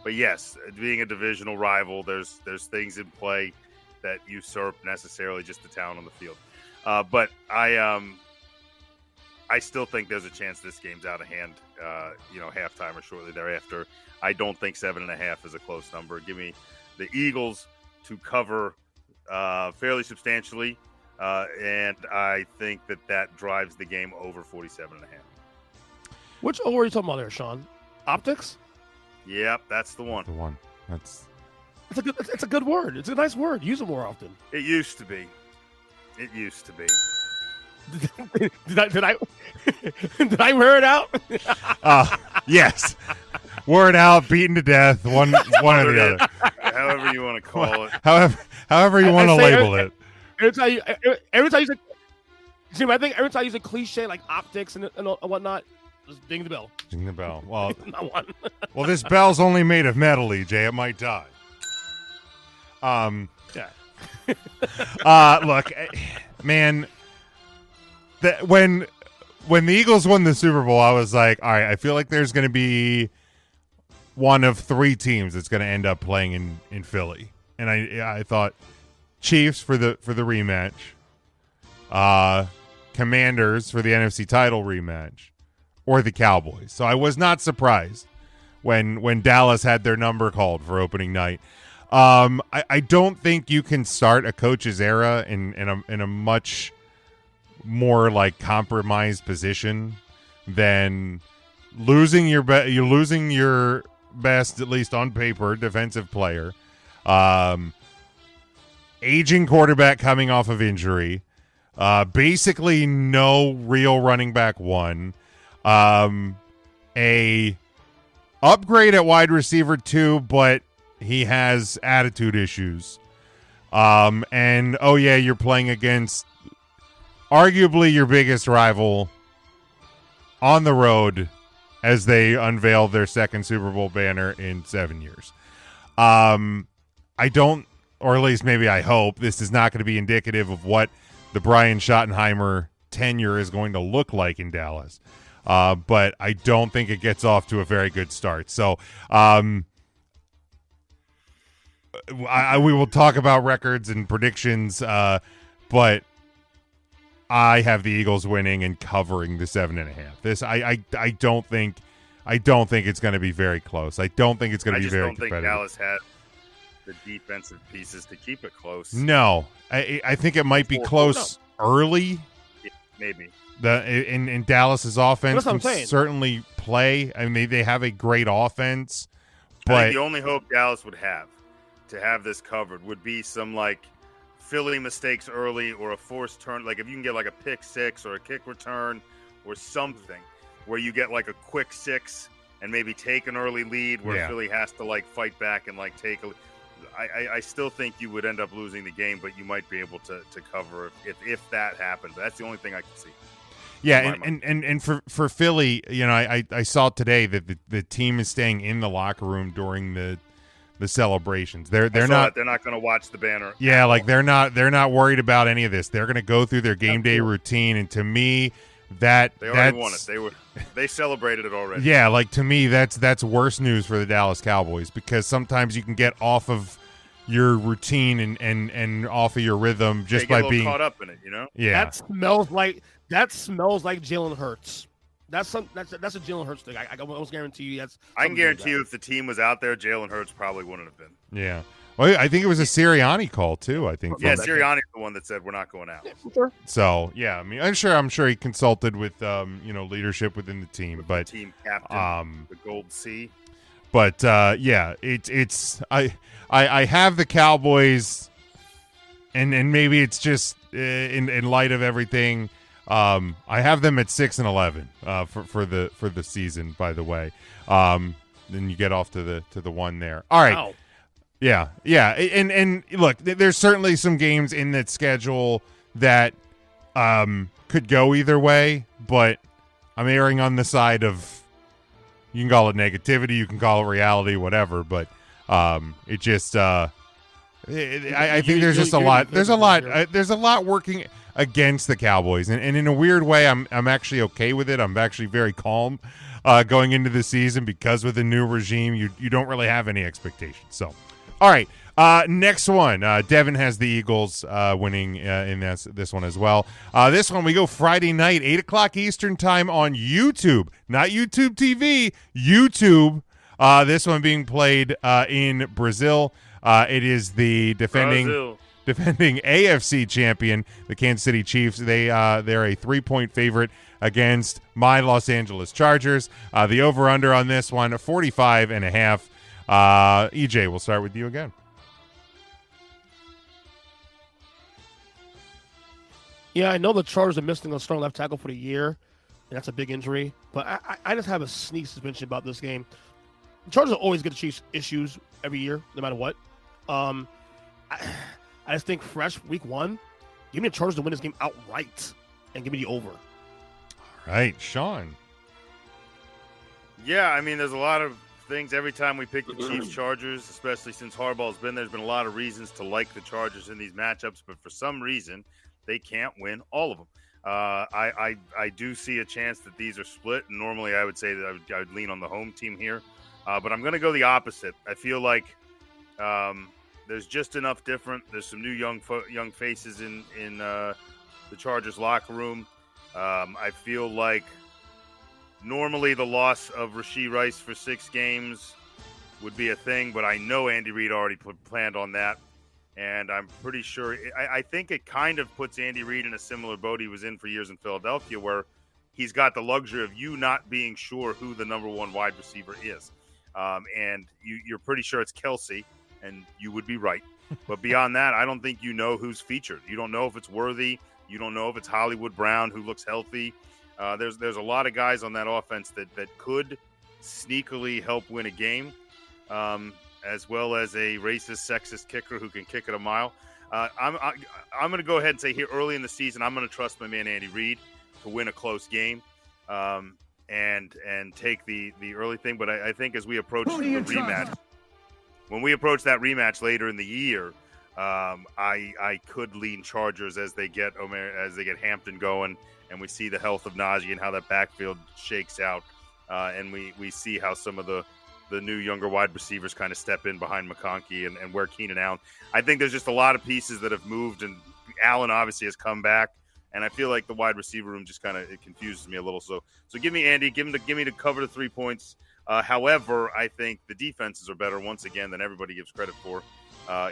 but yes, being a divisional rival, there's things in play that usurp necessarily just the talent on the field. But I still think there's a chance this game's out of hand, halftime or shortly thereafter. I don't think 7.5 is a close number. Give me the Eagles to cover fairly substantially, and I think that drives the game over 47.5. Which O are you talking about there, Sean? Optics? Yep, that's the one. The one. It's a good word. It's a nice word. Use it more often. It used to be. Did I wear it out? Yes. Word out, beaten to death, one or the other. However you want to call it. However you want to label it. Every time you say, Jim, I think every time you say cliche like optics and whatnot, just ding the bell. Ding the bell. Well, not one. Well, this bell's only made of metal, EJ. It might die. Yeah. Look, man, when the Eagles won the Super Bowl, I was like, all right, I feel like there's going to be one of three teams that's going to end up playing in Philly, and I thought Chiefs for the rematch, Commanders for the NFC title rematch, or the Cowboys. So I was not surprised when Dallas had their number called for opening night. I don't think you can start a coach's era in a much more like compromised position than losing your best, at least on paper, defensive player, aging quarterback coming off of injury, basically no real running back one, a upgrade at wide receiver 2, but he has attitude issues. And oh yeah, you're playing against arguably your biggest rival on the road as they unveil their second Super Bowl banner in 7 years. I don't, or at least maybe I hope, this is not going to be indicative of what the Brian Schottenheimer tenure is going to look like in Dallas. But I don't think it gets off to a very good start. So we will talk about records and predictions, but I have the Eagles winning and covering the 7.5. This I don't think it's going to be very close. I don't think it's going to be very competitive. I don't think Dallas had the defensive pieces to keep it close. No, I think it might be close early. Yeah, maybe. In Dallas's offense can certainly play. I mean, they have a great offense, but I think the only hope Dallas would have to have this covered would be some like Philly mistakes early or a forced turn. Like if you can get like a pick six or a kick return or something where you get like a quick six and maybe take an early lead where Philly has to like fight back and like take a. I still think you would end up losing the game, but you might be able to cover if that happened. That's the only thing I can see. Yeah, and for Philly, you know, I saw today that the team is staying in the locker room during the celebrations. They're not going to watch the banner. Yeah, like they're not worried about any of this. They're going to go through their game day routine, and to me, they already won it. They celebrated it already. Yeah, like to me, that's worse news for the Dallas Cowboys because sometimes you can get off of your routine and off of your rhythm just by being caught up in it. You know? Yeah, that smells like Jalen Hurts. That's a Jalen Hurts thing. I almost guarantee you I can guarantee you if the team was out there, Jalen Hurts probably wouldn't have been. Yeah. Well, I think it was a Sirianni call too. I think. Yeah, Sirianni's the one that said we're not going out. Yeah, sure. So yeah, I mean, I'm sure he consulted with leadership within the team, but the team captain, the Gold C. But yeah, it's I have the Cowboys, and maybe it's just in light of everything. I have them at 6-11 for the season. By the way, then you get off to the one there. All right. Wow. Yeah, and look, there's certainly some games in that schedule that could go either way, but I'm erring on the side of, you can call it negativity, you can call it reality, whatever, but it just I think there's just a lot. There's a lot working against the Cowboys, and in a weird way, I'm actually okay with it. I'm actually very calm going into the season because with the new regime, you don't really have any expectations. So. All right, next one. Devin has the Eagles winning in this one as well. This one, we go Friday night, 8 o'clock Eastern time on YouTube. Not YouTube TV, YouTube. This one being played in Brazil. It is the defending AFC champion, the Kansas City Chiefs. They're a 3-point favorite against my Los Angeles Chargers. The over-under on this one, 45.5. EJ, we'll start with you again. Yeah, I know the Chargers are missing a strong left tackle for the year, and that's a big injury. But I just have a sneak suspicion about this game. The Chargers will always get the Chiefs issues every year, no matter what. I just think fresh week 1, give me the Chargers to win this game outright and give me the over. All right, Sean. Yeah, I mean, there's a lot of things every time we pick the Chiefs-Chargers, especially since Harbaugh's been there's been a lot of reasons to like the Chargers in these matchups, but for some reason, they can't win all of them. I do see a chance that these are split, and normally I would say that I would lean on the home team here, but I'm going to go the opposite. I feel like there's just enough different. There's some new young faces in the Chargers locker room. I feel like normally the loss of Rashee Rice for 6 games would be a thing, but I know Andy Reid already planned on that, and I'm pretty sure I think it kind of puts Andy Reid in a similar boat he was in for years in Philadelphia, where he's got the luxury of you not being sure who the number 1 wide receiver is, and you're pretty sure it's Kelsey, and you would be right. But beyond that, I don't think you know who's featured. You don't know if it's Worthy. You don't know if it's Hollywood Brown, who looks healthy. There's a lot of guys on that offense that could sneakily help win a game, as well as a racist, sexist kicker who can kick it a mile. I'm going to go ahead and say here early in the season, I'm going to trust my man Andy Reid to win a close game, and take the early thing. But I think as we approach the rematch, when we approach that rematch later in the year, I could lean Chargers as they get Hampton going, and we see the health of Najee and how that backfield shakes out, and we see how some of the new younger wide receivers kind of step in behind McConkey and where Keenan Allen. I think there's just a lot of pieces that have moved, and Allen obviously has come back, and I feel like the wide receiver room just kind of it confuses me a little. So give me Andy, give me to cover the 3 points. However, I think the defenses are better once again than everybody gives credit for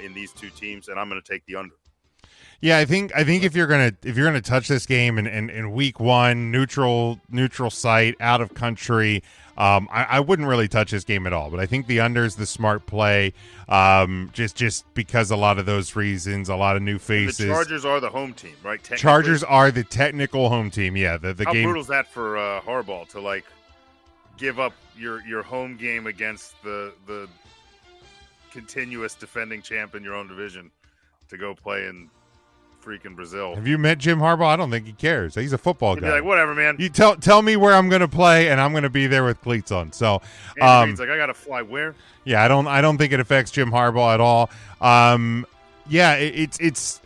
in these two teams, and I'm going to take the under. Yeah, I think if you're gonna touch this game in week 1, neutral site, out of country, I wouldn't really touch this game at all. But I think the under is the smart play, just because a lot of those reasons, a lot of new faces. And the Chargers are the home team, right? Chargers are the technical home team. Yeah, the How game. How brutal is that for Harbaugh to give up your home game against the continuous defending champ in your own division to go play in freaking Brazil? Have you met Jim Harbaugh? I don't think he cares. He's a football guy. Be like, whatever, man. You tell me where I'm going to play, and I'm going to be there with cleats on. So, Reid's like, I got to fly where? Yeah, I don't think it affects Jim Harbaugh at all. Yeah, it's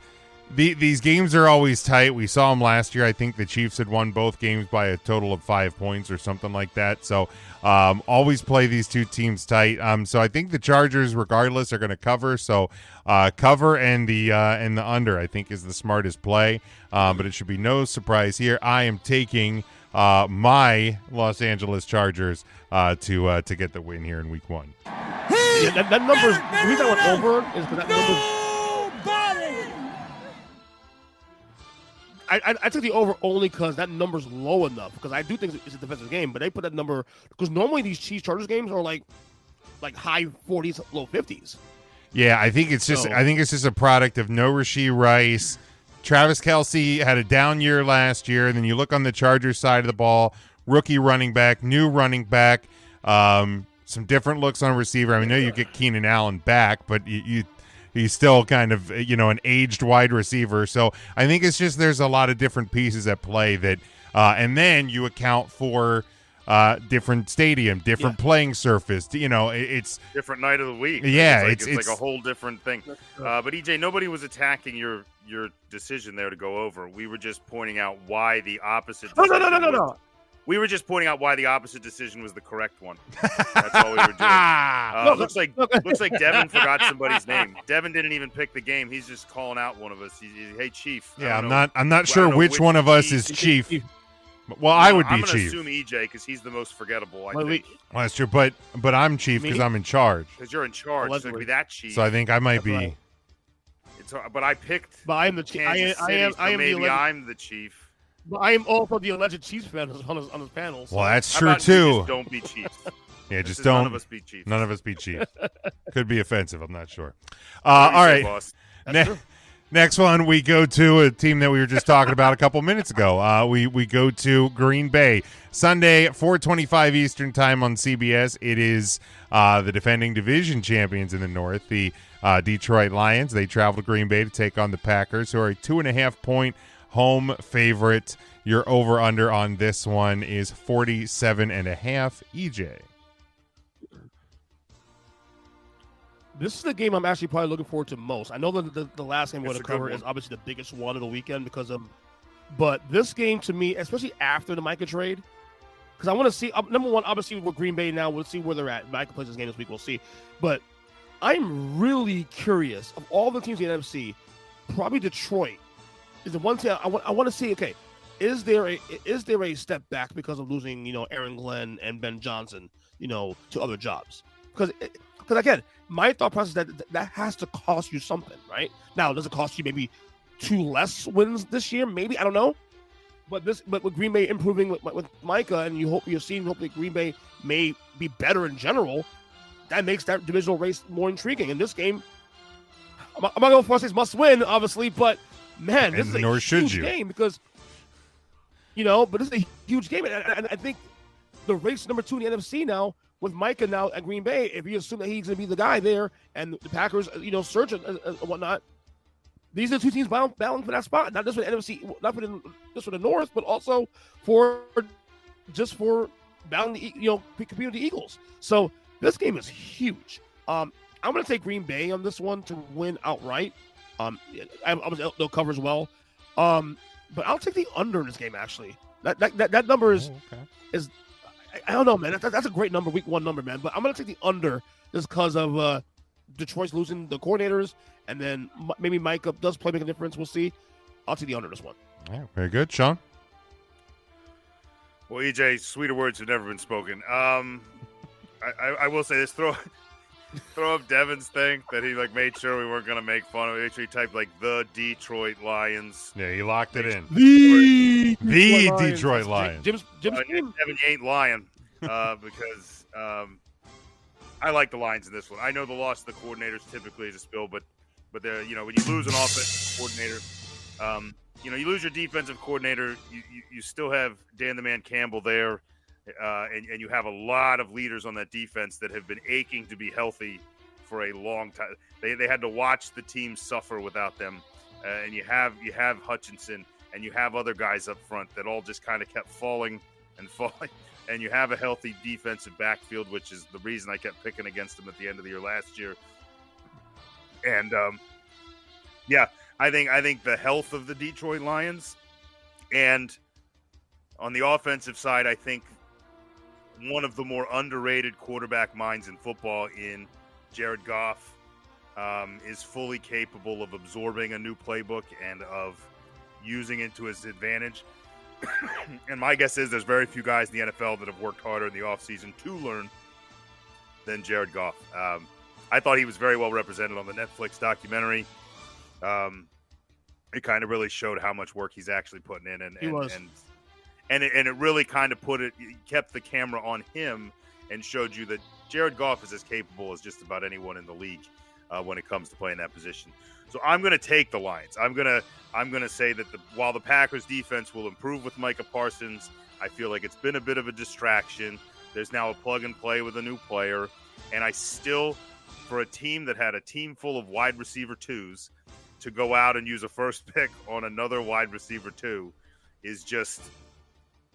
these games are always tight. We saw them last year. I think the Chiefs had won both games by a total of 5 points or something like that. So, always play these two teams tight. So I think the Chargers, regardless, are going to cover. So, cover and the under, I think, is the smartest play. But it should be no surprise here. I am taking my Los Angeles Chargers to get the win here in Week 1. Yeah, that number's the reason I went over is because that number's. I took the over only because that number's low enough. Because I do think it's a defensive game, but they put that number because normally these Chiefs Chargers games are like high 40s, low 50s. Yeah, I think it's just a product of no Rashee Rice. Travis Kelce had a down year last year, and then you look on the Chargers side of the ball, rookie running back, new running back, some different looks on receiver. I mean, I know you get Keenan Allen back, but he's still kind of, an aged wide receiver. So I think it's just there's a lot of different pieces at play that and then you account for different stadium, different playing surface. It's different night of the week. Yeah, it's like a whole different thing. But EJ, nobody was attacking your decision there to go over. We were just pointing out why the opposite. No. We were just pointing out why the opposite decision was the correct one. That's all we were doing. Looks like Devin forgot somebody's name. Devin didn't even pick the game. He's just calling out one of us. Hey, Chief. Yeah, I'm not sure which one of us is Chief. Well, I would be Chief. I'm going to assume EJ because he's the most forgettable, I think. Well, that's true, but I'm Chief because I'm in charge. Because you're in charge, so it'd be that Chief. So I think I might be. Right. But I picked. But I am the Chief. I'm the Chief. But I am also the alleged Chiefs fan on his panel. So. Well, that's true too. Just don't be Chiefs. Yeah, just don't. None of us be Chiefs. None of us be Chiefs. Could be offensive. I'm not sure. All right. Next one, we go to a team that we were just talking about a couple minutes ago. We go to Green Bay. Sunday, 4:25 Eastern Time on CBS. It is the defending division champions in the North, the Detroit Lions. They travel to Green Bay to take on the Packers, who are a 2.5-point home favorite. Your over-under on this one is 47.5. EJ. This is the game I'm actually probably looking forward to most. I know that the last game we're going to cover is obviously the biggest one of the weekend because of, but this game to me, especially after the Micah trade, because I want to see, number one, obviously with Green Bay now, we'll see where they're at. Micah plays this game this week, we'll see. But I'm really curious, of all the teams in the NFC, probably Detroit is the one team I want to see, okay, is there a step back because of losing, Aaron Glenn and Ben Johnson, to other jobs? Because again, my thought process is that has to cost you something, right? Now, does it cost you maybe 2 less wins this year? Maybe, I don't know. But with Green Bay improving with Micah, and hopefully Green Bay may be better in general, that makes that divisional race more intriguing. In this game, I'm not going to say it's must win, obviously, but man, this is a huge game because, but this is a huge game, and I think the race number 2 in the NFC now. With Micah now at Green Bay, if you assume that he's going to be the guy there and the Packers, surge and whatnot, these are 2 teams battling for that spot. Not just for the NFC, not for the North, but also for battling, competing with the Eagles. So this game is huge. I'm going to take Green Bay on this one to win outright. They'll cover as well. But I'll take the under in this game, actually. That number is I don't know, man. That's a great number, week 1 number, man. But I'm going to take the under just because of Detroit's losing the coordinators, and then maybe Micah does make a difference. We'll see. I'll take the under this one. Yeah, very good. Sean? Well, EJ, sweeter words have never been spoken. I will say this. Throw up Devin's thing that he made sure we weren't going to make fun of. He actually typed the Detroit Lions. Yeah, he locked it in. The Detroit Lions. Jim's Devin, you ain't lying because I like the Lions in this one. I know the loss of the coordinators typically is a spill, but when you lose an offensive coordinator, you lose your defensive coordinator, you still have Dan the Man Campbell there. And you have a lot of leaders on that defense that have been aching to be healthy for a long time. They had to watch the team suffer without them. And you have Hutchinson and you have other guys up front that all just kind of kept falling. And you have a healthy defensive backfield, which is the reason I kept picking against them at the end of the year last year. And I think the health of the Detroit Lions, and on the offensive side, I think one of the more underrated quarterback minds in football in Jared Goff is fully capable of absorbing a new playbook and of using it to his advantage. And my guess is there's very few guys in the NFL that have worked harder in the offseason to learn than Jared Goff. I thought he was very well represented on the Netflix documentary. It kind of really showed how much work he's actually putting in. And it really kind of kept the camera on him and showed you that Jared Goff is as capable as just about anyone in the league when it comes to playing that position. So I'm going to take the Lions. I'm going to say that while the Packers defense will improve with Micah Parsons, I feel like it's been a bit of a distraction. There's now a plug and play with a new player. And I still, for a team that had a team full of wide receiver 2s, to go out and use a first pick on another wide receiver 2 is just...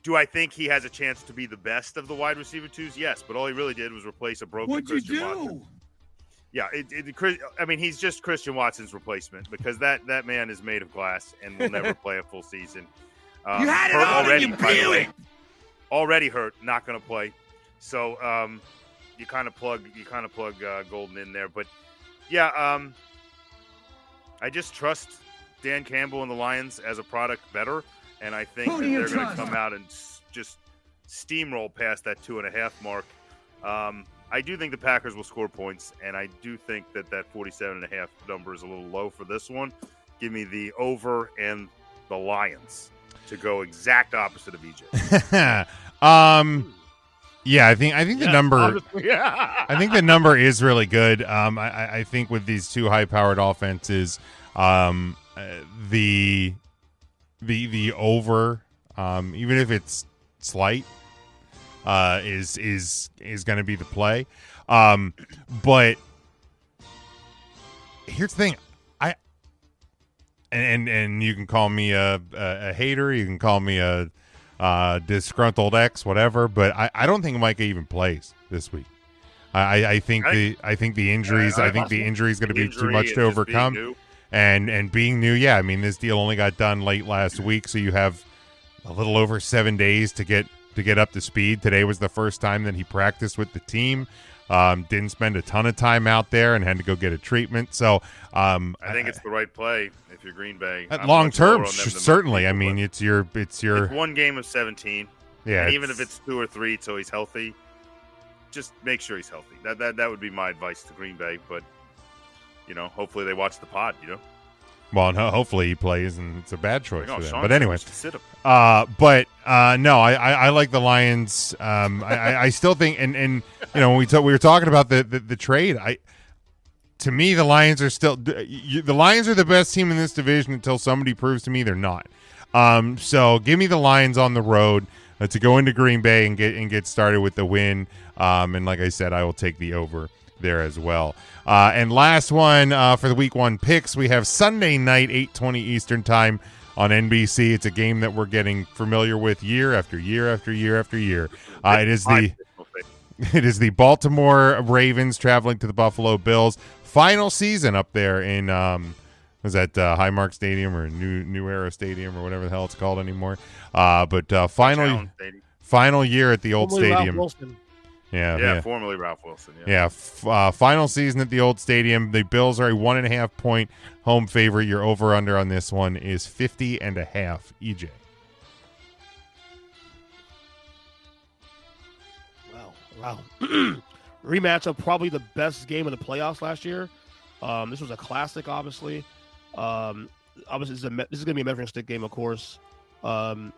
Do I think he has a chance to be the best of the wide receiver 2s? Yes, but all he really did was replace a broken Christian Watson. Yeah, he's just Christian Watson's replacement because that man is made of glass and will never play a full season. You had it already, already hurt, not going to play. So you kind of plug Golden in there, but yeah, I just trust Dan Campbell and the Lions as a product better. And I think that they're going to come out and just steamroll past that 2.5 mark. I do think the Packers will score points, and I do think that 47.5 number is a little low for this one. Give me the over and the Lions to go exact opposite of EJ. Yeah, I think the number. Yeah. I think the number is really good. I think with these two high-powered offenses, the over, even if it's slight, is going to be the play. But here's the thing, and you can call me a hater, you can call me a disgruntled ex, whatever. But I don't think Micah even plays this week. I think the injuries. I think the injury is going to be too much to overcome. And being new, yeah. I mean, this deal only got done late last week, so you have a little over 7 days to get up to speed. Today was the first time that he practiced with the team. Didn't spend a ton of time out there and had to go get a treatment. So I think it's the right play if you're Green Bay. Long term, certainly. I mean, it's one game of 17. Yeah, and even if it's 2 or 3 till he's healthy, just make sure he's healthy. That would be my advice to Green Bay. But hopefully they watch the pod. Well, no, hopefully he plays, and it's a bad choice for them. Sean But anyway, sit him. No, I like the Lions. I still think, and when we were talking about the trade, to me the Lions are still the Lions are the best team in this division until somebody proves to me they're not. So give me the Lions on the road to go into Green Bay and get started with the win. And like I said, I will take the over there as well. And last one for the week 1 picks, we have Sunday night, 8:20 Eastern time on NBC. It's a game that we're getting familiar with year after year after year after year. It is the Baltimore Ravens traveling to the Buffalo Bills. Final season up there in was that Highmark Stadium or New Era Stadium or whatever the hell it's called anymore. But final year at the old stadium. Yeah, formerly Ralph Wilson. Final season at the old stadium. The Bills are a 1.5 point home favorite. Your over/under on this one is 50.5. EJ. Wow. Rematch of probably the best game of the playoffs last year. This was a classic, obviously. Obviously, this is going to be a measuring stick game, of course. Baltimore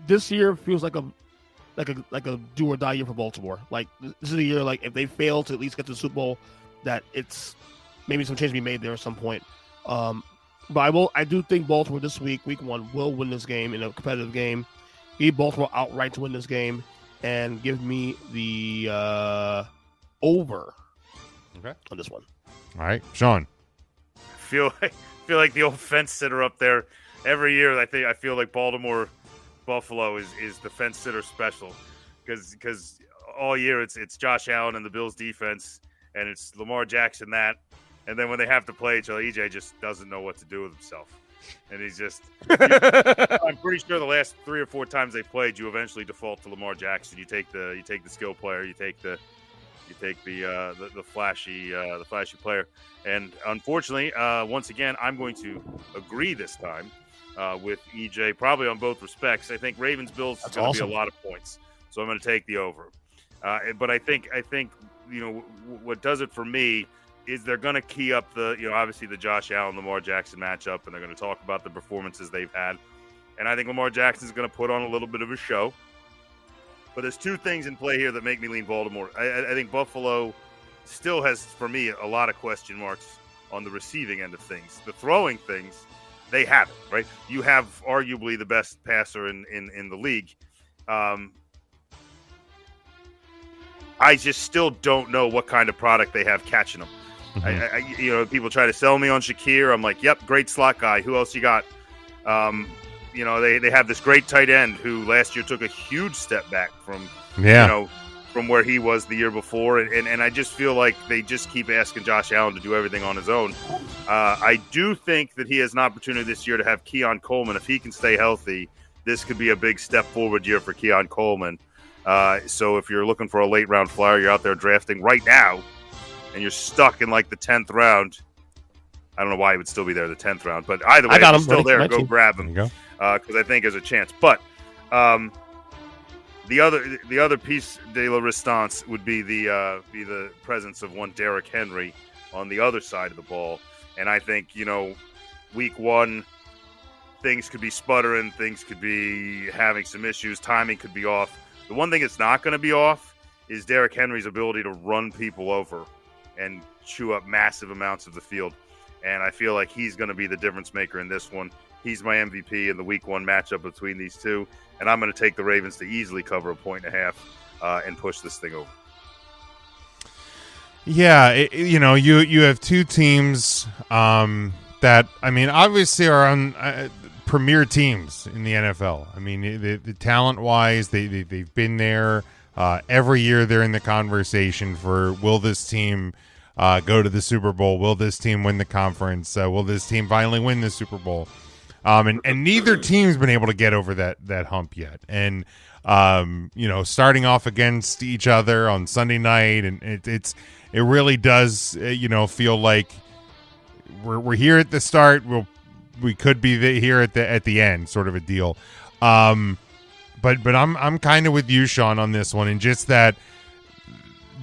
this year feels like a do or die year for Baltimore. Like, this is a year, like, if they fail to at least get to the Super Bowl, that it's maybe some change to be made there at some point. But I do think Baltimore this week 1, will win this game in a competitive game. Give Baltimore outright to win this game, and give me the over on this one. All right, Sean. I feel like the old fence sitter up there every year. I feel like Buffalo is the fence sitter special because all year it's Josh Allen and the Bills defense, and it's Lamar Jackson that, and then when they have to play each other, EJ just doesn't know what to do with himself, and he's just. I'm pretty sure the last 3 or 4 times they played, you eventually default to Lamar Jackson. You take the skill player, you take the flashy player, and unfortunately, once again, I'm going to agree this time. With EJ, probably on both respects. I think Ravens-Bills is going to be a lot of points, so I'm going to take the over. But I think what does it for me is they're going to key up obviously the Josh Allen, Lamar Jackson matchup, and they're going to talk about the performances they've had. And I think Lamar Jackson is going to put on a little bit of a show. But there's 2 things in play here that make me lean Baltimore. I think Buffalo still has, for me, a lot of question marks on the receiving end of things. The throwing things, they have it, right? You have arguably the best passer in the league. I just still don't know what kind of product they have catching them. Mm-hmm. People try to sell me on Shakir. I'm like, yep, great slot guy. Who else you got? They have this great tight end who last year took a huge step back from where he was the year before. And I just feel like they just keep asking Josh Allen to do everything on his own. I do think that he has an opportunity this year to have Keon Coleman. If he can stay healthy, this could be a big step forward year for Keon Coleman. So if you're looking for a late round flyer, you're out there drafting right now, and you're stuck in like the 10th round. I don't know why he would still be there the 10th round, but either way, if he's still there, go grab him because I think there's a chance. But the other piece de la resistance would be the presence of one Derrick Henry on the other side of the ball, and I think week 1 things could be sputtering, things could be having some issues, timing could be off. The one thing that's not going to be off is Derrick Henry's ability to run people over and chew up massive amounts of the field. and I feel like he's going to be the difference maker in this one. He's my MVP in the Week 1 matchup between these two, and I'm going to take the Ravens to easily cover 1.5 and push this thing over. Yeah, you have two teams that, I mean, obviously are on premier teams in the NFL. I mean, the talent-wise, they've been there. Every year they're in the conversation for, will this team go to the Super Bowl? Will this team win the conference? Will this team finally win the Super Bowl? And neither team's been able to get over that hump yet. And, starting off against each other on Sunday night, and it really does, feel like we're here at the start. We could be here at the end, sort of a deal. But I'm kind of with you, Sean, on this one, and just that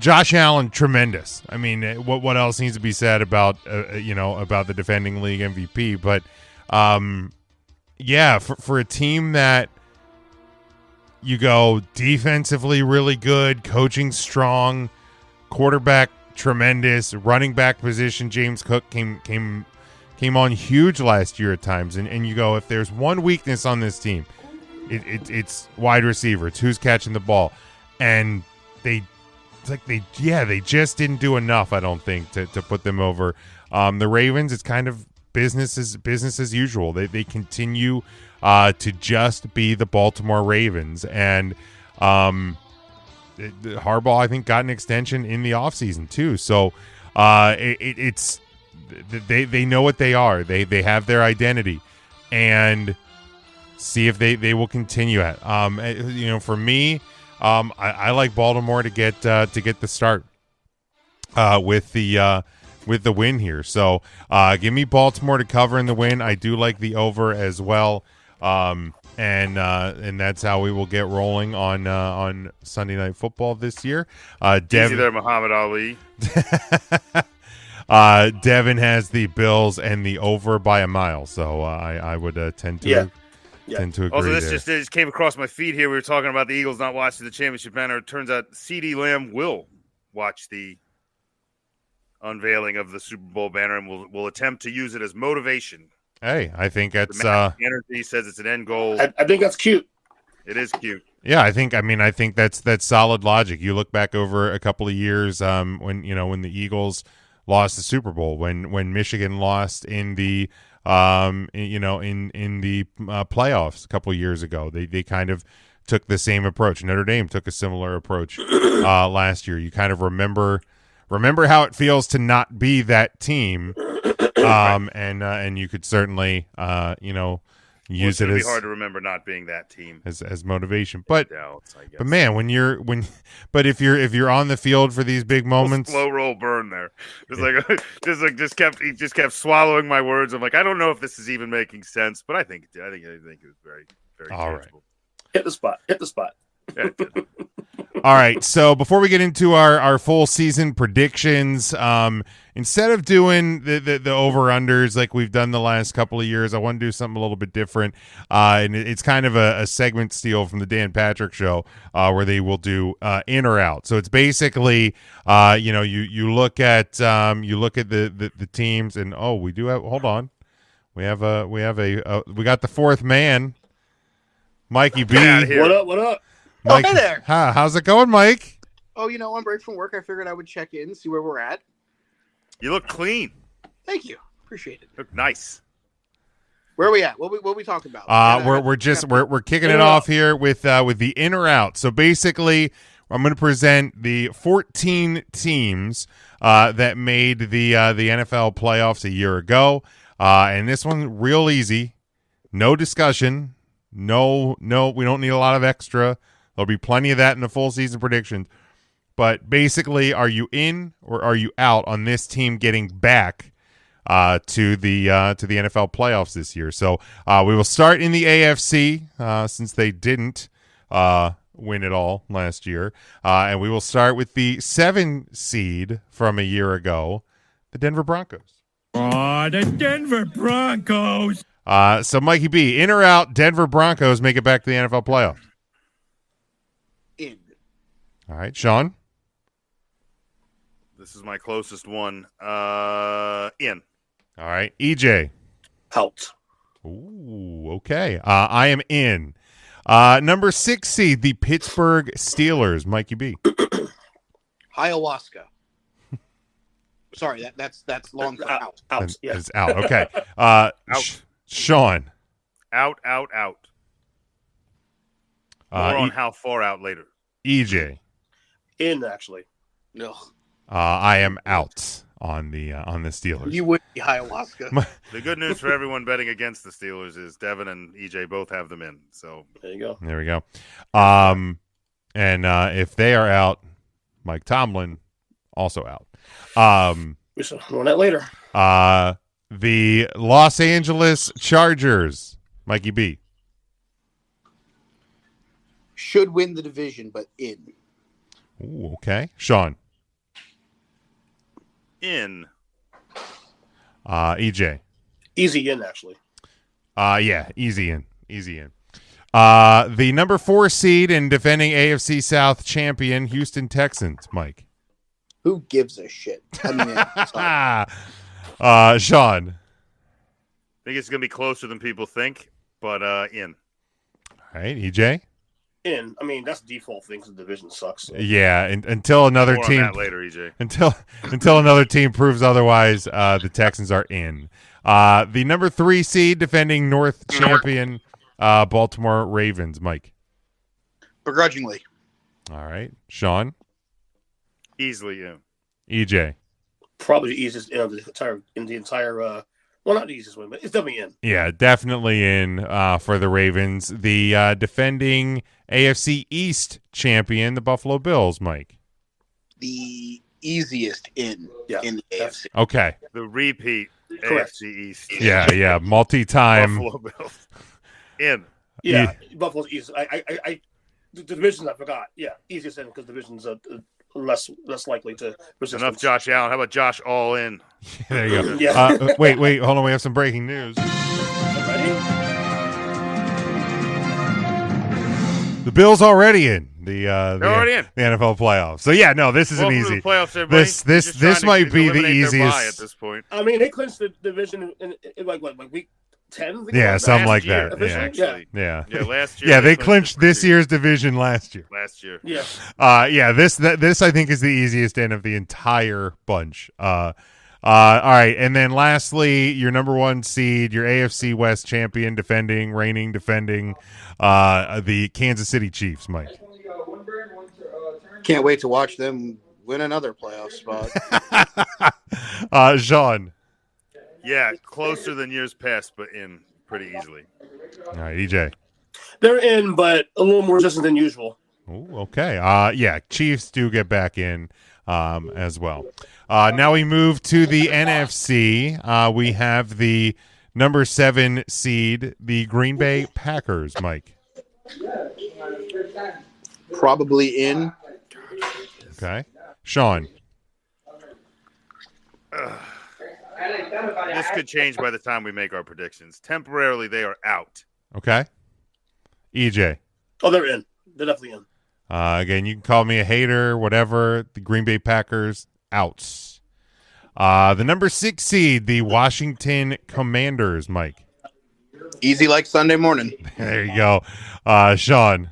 Josh Allen, tremendous. I mean, what else needs to be said about about the defending league MVP? But for a team that you go defensively really good, coaching strong, quarterback tremendous, running back position, James Cook came on huge last year at times, and you go, if there's one weakness on this team, it's wide receiver. It's who's catching the ball, and they just didn't do enough, I don't think, to put them over. The Ravens, it's kind of business as usual. They continue to just be the Baltimore Ravens, and Harbaugh, I think, got an extension in the offseason too. So it's they know what they are. They have their identity, and see if they will continue it. For me, I like Baltimore to get the start with the win here. So give me Baltimore to cover in the win. I do like the over as well. And that's how we will get rolling on Sunday Night Football this year. Easy there, Muhammad Ali. Devin has the Bills and the over by a mile, so I would tend to agree. Also, this just came across my feed here. We were talking about the Eagles not watching the championship banner. It turns out CeeDee Lamb will watch the unveiling of the Super Bowl banner and will attempt to use it as motivation. Hey, I think that's energy says it's an end goal. I think that's cute. It is cute. Yeah, I think that's solid logic. You look back over a couple of years when the Eagles lost the Super Bowl, when Michigan lost in the in the playoffs a couple of years ago. They kind of took the same approach. Notre Dame took a similar approach last year. You kind of remember how it feels to not be that team. And you could certainly use it as, be hard to remember not being that team as motivation. But man, if you're on the field for these big moments, slow roll burn there. He just kept swallowing my words. I'm like, I don't know if this is even making sense, but I think it was very, very all tangible. Right. Hit the spot. Yeah, it did. All right, so before we get into our full season predictions, instead of doing the over-unders like we've done the last couple of years, I want to do something a little bit different, and it's kind of a segment steal from the Dan Patrick Show, where they will do in or out. So it's basically, you look at the teams, and we do have. Hold on, we got the fourth man, Mikey B. What up? Mike, hey there. How's it going, Mike? Oh, on break from work, I figured I would check in, see where we're at. You look clean. Thank you. Appreciate it. Look nice. Where are we at? What we talking about? We're kicking it off here with the in or out. So basically, I'm going to present the 14 teams that made the NFL playoffs a year ago, and this one real easy, no discussion, no, we don't need a lot of extra. There'll be plenty of that in the full season predictions. But basically, are you in or are you out on this team getting back to the NFL playoffs this year? So we will start in the AFC since they didn't win it all last year, and we will start with the 7 seed from a year ago, the Denver Broncos. Oh, the Denver Broncos! So Mikey B, in or out? Denver Broncos make it back to the NFL playoffs. In. All right, Sean. This is my closest one. In. All right. EJ. Out. Ooh, okay. I am in. Number 6 seed, the Pittsburgh Steelers. Mikey B. Ayahuasca. Sorry, that's long for out. Out. Yeah. It's out. Okay. Out. Sean. Out. More on how far out later. EJ. In, actually. No. I am out on the Steelers. You would be ayahuasca. The good news for everyone betting against the Steelers is Devin and EJ both have them in. So there you go. There we go. And if they are out, Mike Tomlin also out. We should learn that later. The Los Angeles Chargers. Mikey B. Should win the division, but in. Ooh, okay. Sean. in. EJ. Easy in, actually. Yeah, easy in. The number 4 seed and defending AFC South champion, Houston Texans, Mike. Who gives a shit? I mean, Sean. I think it's going to be closer than people think, but in. All right, EJ. In. I mean, that's the default thing because the division sucks. So. Yeah, until another More team on that later, EJ. Until another team proves otherwise, the Texans are in. The number 3 seed defending North champion, Baltimore Ravens, Mike. Begrudgingly. All right, Sean. Easily in. EJ. Probably the easiest in the entire. Well, not the easiest one, but it's definitely in. Yeah, definitely in for the Ravens. The defending AFC East champion, the Buffalo Bills, Mike. The easiest in the AFC. Okay. The repeat Correct. AFC East. Yeah, multi-time. Buffalo Bills. In. Yeah, Buffalo's easy. The divisions I forgot. Yeah, easiest in because divisions are less likely to resist. Enough Josh Allen. How about Josh all in? There you go. Yeah. Wait, hold on. We have some breaking news. The Bills already in the already in the NFL playoffs. So yeah, no, this isn't Welcome easy. To the playoffs, everybody. This might be the easiest at easiest. this point. I mean, they clinched the division in like week 10. Yeah, something like year, that. Yeah, actually. Yeah, last year. Yeah, they clinched this year's division last year. Yeah. Yeah, this I think is the easiest in of the entire bunch. All right, and then lastly, your number 1 seed, your AFC West champion, reigning defending, the Kansas City Chiefs, Mike. Can't wait to watch them win another playoff spot. Sean. Yeah, closer than years past, but in pretty easily. All right, EJ. They're in, but a little more resistant than usual. Ooh, okay. Yeah, Chiefs do get back in as well. Now we move to the NFC. We have the number 7 seed, the Green Bay Packers, Mike. Probably in. Okay. Sean. This could change by the time we make our predictions. Temporarily, they are out. Okay. EJ. Oh, they're in. They're definitely in. Again, you can call me a hater, whatever. The Green Bay Packers, outs. The number 6 seed, the Washington Commanders, Mike. Easy like Sunday morning. There you go. Sean.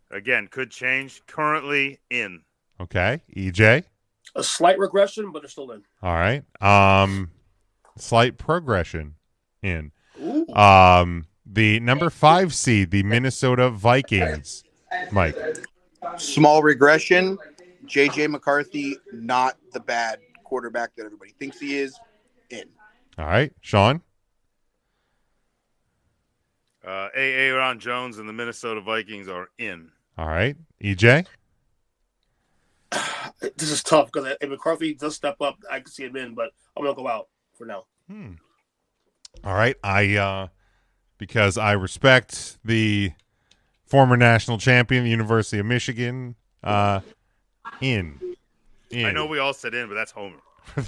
Again, could change. Currently in. Okay. EJ. A slight regression, but they're still in. All right. Slight progression in. Ooh. The number 5 seed, the Minnesota Vikings, Mike. Small regression. J.J. McCarthy, not the bad quarterback that everybody thinks he is. In. All right. Sean. Aaron Jones and the Minnesota Vikings are in. All right. EJ. This is tough because if McCarthy does step up, I can see him in, but I'm going to go out for now. All right. Because I respect the former national champion, the University of Michigan, in. I know we all said in, but that's Homer.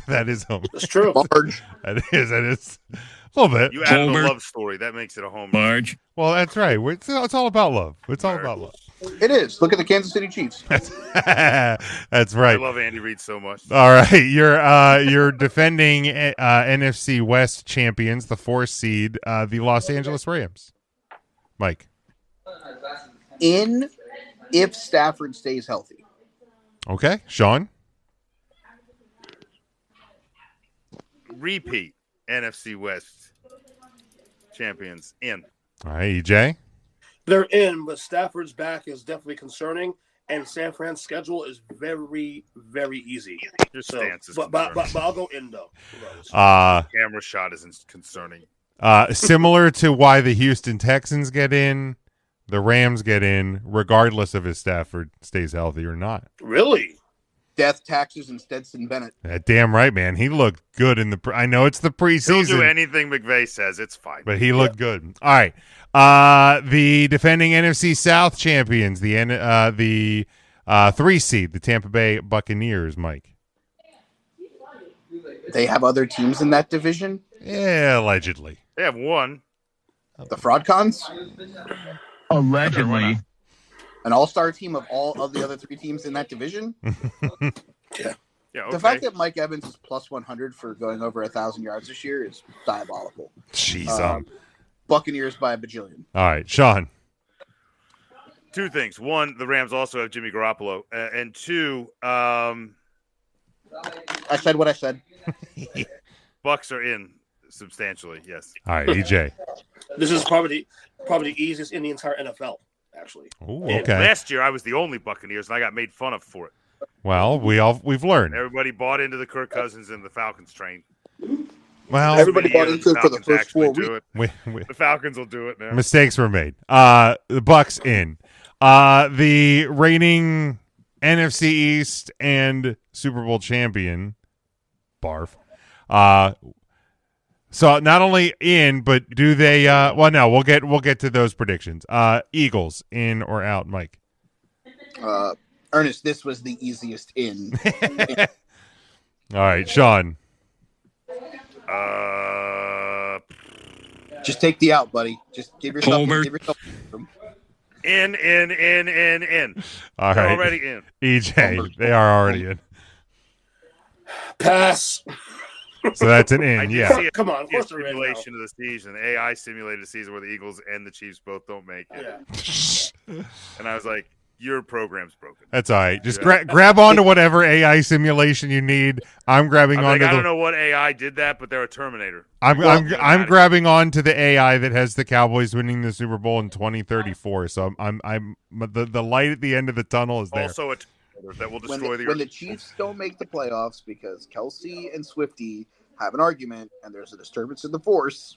That is Homer. That's true. Marge. That is. A little bit. You added a love story. That makes it a Homer. Marge. Well, that's right. It's all about love. It's all about love. It is. Look at the Kansas City Chiefs. That's right. I love Andy Reid so much. All right, you're defending NFC West champions, the 4th seed, the Los Angeles Rams. Mike. If Stafford stays healthy. Okay, Sean. Repeat NFC West champions in. All right, EJ. They're in, but Stafford's back is definitely concerning, and San Fran's schedule is very, very easy. Your So, stance is but I'll go in though. Camera shot isn't concerning. Similar to why the Houston Texans get in, the Rams get in, regardless of if Stafford stays healthy or not. Really? Death, taxes, and Stetson Bennett. Damn right, man. He looked good in the. I know it's the preseason. He'll do anything McVay says. It's fine. But he looked good. All right. The defending NFC South champions, the 3 seed, the Tampa Bay Buccaneers, Mike. They have other teams in that division? Yeah, allegedly. They have one. The Fraud Cons? Allegedly. An all-star team of all of the other 3 teams in that division? Yeah. Yeah, okay. The fact that Mike Evans is plus 100 for going over 1,000 yards this year is diabolical. Jeez. Buccaneers by a bajillion. All right, Sean. 2 things. 1, the Rams also have Jimmy Garoppolo. And 2, I said what I said. Bucks are in substantially, yes. All right, EJ. This is probably the easiest in the entire NFL, actually. Ooh, And okay. last year I was the only Buccaneers, and I got made fun of for it. Well, we've learned. Everybody bought into the Kirk Cousins and the Falcons train. Well, everybody bought into it for the first 4 weeks. The Falcons will do it now. Mistakes were made. The Bucks in. The reigning NFC East and Super Bowl champion, barf. So not only in, but do they? Well, no, we'll get to those predictions. Eagles in or out, Mike. Ernest, this was the easiest in. All right, Sean. Just take the out, buddy. Just give yourself. Homer. Give yourself In. All They're right, already in. EJ, they are already in. Pass. So that's an I in. did Yeah. see Come on, of course they're in simulation of the season, AI simulated season where the Eagles and the Chiefs both don't make it. Yeah. And I was like, your program's broken. That's all right. Just grab onto whatever AI simulation you need. I'm grabbing I'm onto like, I don't know what AI did that, but they're a Terminator. I'm grabbing on to the AI that has the Cowboys winning the Super Bowl in 2034. So I'm the light at the end of the tunnel is there. Also a Terminator that will destroy when the Chiefs don't make the playoffs because Kelsey and Swifty have an argument and there's a disturbance in the force.